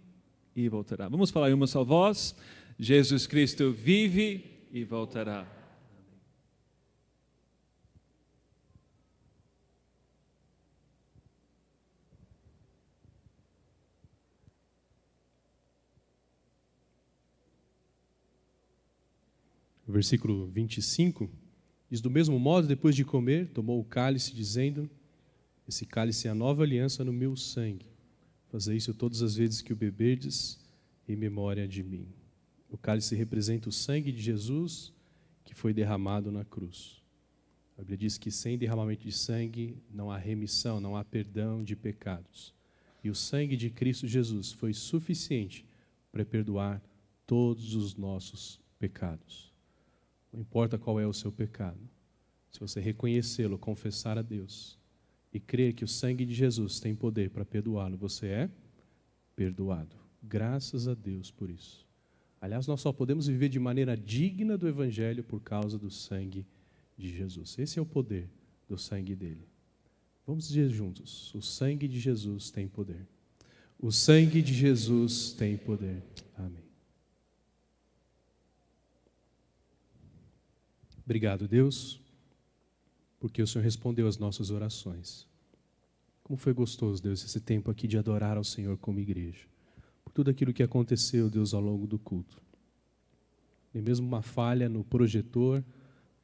e voltará. Vamos falar em uma só voz: Jesus Cristo vive e voltará. O versículo 25 diz: do mesmo modo, depois de comer, tomou o cálice, dizendo: esse cálice é a nova aliança no meu sangue. Fazei isso todas as vezes que o beberdes, em memória de mim. O cálice representa o sangue de Jesus que foi derramado na cruz. A Bíblia diz que sem derramamento de sangue não há remissão, não há perdão de pecados. E o sangue de Cristo Jesus foi suficiente para perdoar todos os nossos pecados. Não importa qual é o seu pecado, se você reconhecê-lo, confessar a Deus e crer que o sangue de Jesus tem poder para perdoá-lo, você é perdoado. Graças a Deus por isso. Aliás, nós só podemos viver de maneira digna do Evangelho por causa do sangue de Jesus. Esse é o poder do sangue dele. Vamos dizer juntos: o sangue de Jesus tem poder. O sangue de Jesus tem poder. Amém. Obrigado, Deus, porque o Senhor respondeu às nossas orações. Como foi gostoso, Deus, esse tempo aqui de adorar ao Senhor como igreja. Por tudo aquilo que aconteceu, Deus, ao longo do culto. Nem mesmo uma falha no projetor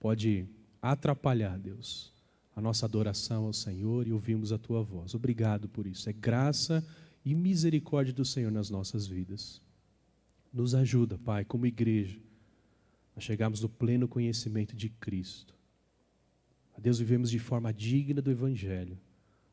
pode atrapalhar, Deus, a nossa adoração ao Senhor e ouvirmos a Tua voz. Obrigado por isso. É graça e misericórdia do Senhor nas nossas vidas. Nos ajuda, Pai, como igreja, a chegarmos no pleno conhecimento de Cristo. A Deus, vivemos de forma digna do Evangelho,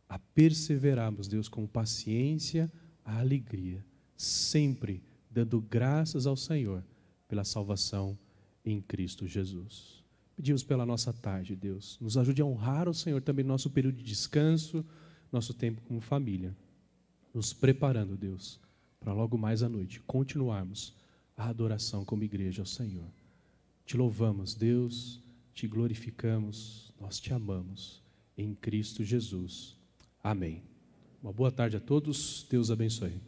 a perseverarmos, Deus, com paciência, a alegria, sempre dando graças ao Senhor pela salvação em Cristo Jesus. Pedimos pela nossa tarde, Deus, nos ajude a honrar o Senhor também no nosso período de descanso, nosso tempo como família, nos preparando, Deus, para logo mais à noite continuarmos a adoração como igreja ao Senhor. Te louvamos, Deus, te glorificamos, nós te amamos, em Cristo Jesus. Amém. Uma boa tarde a todos, Deus abençoe.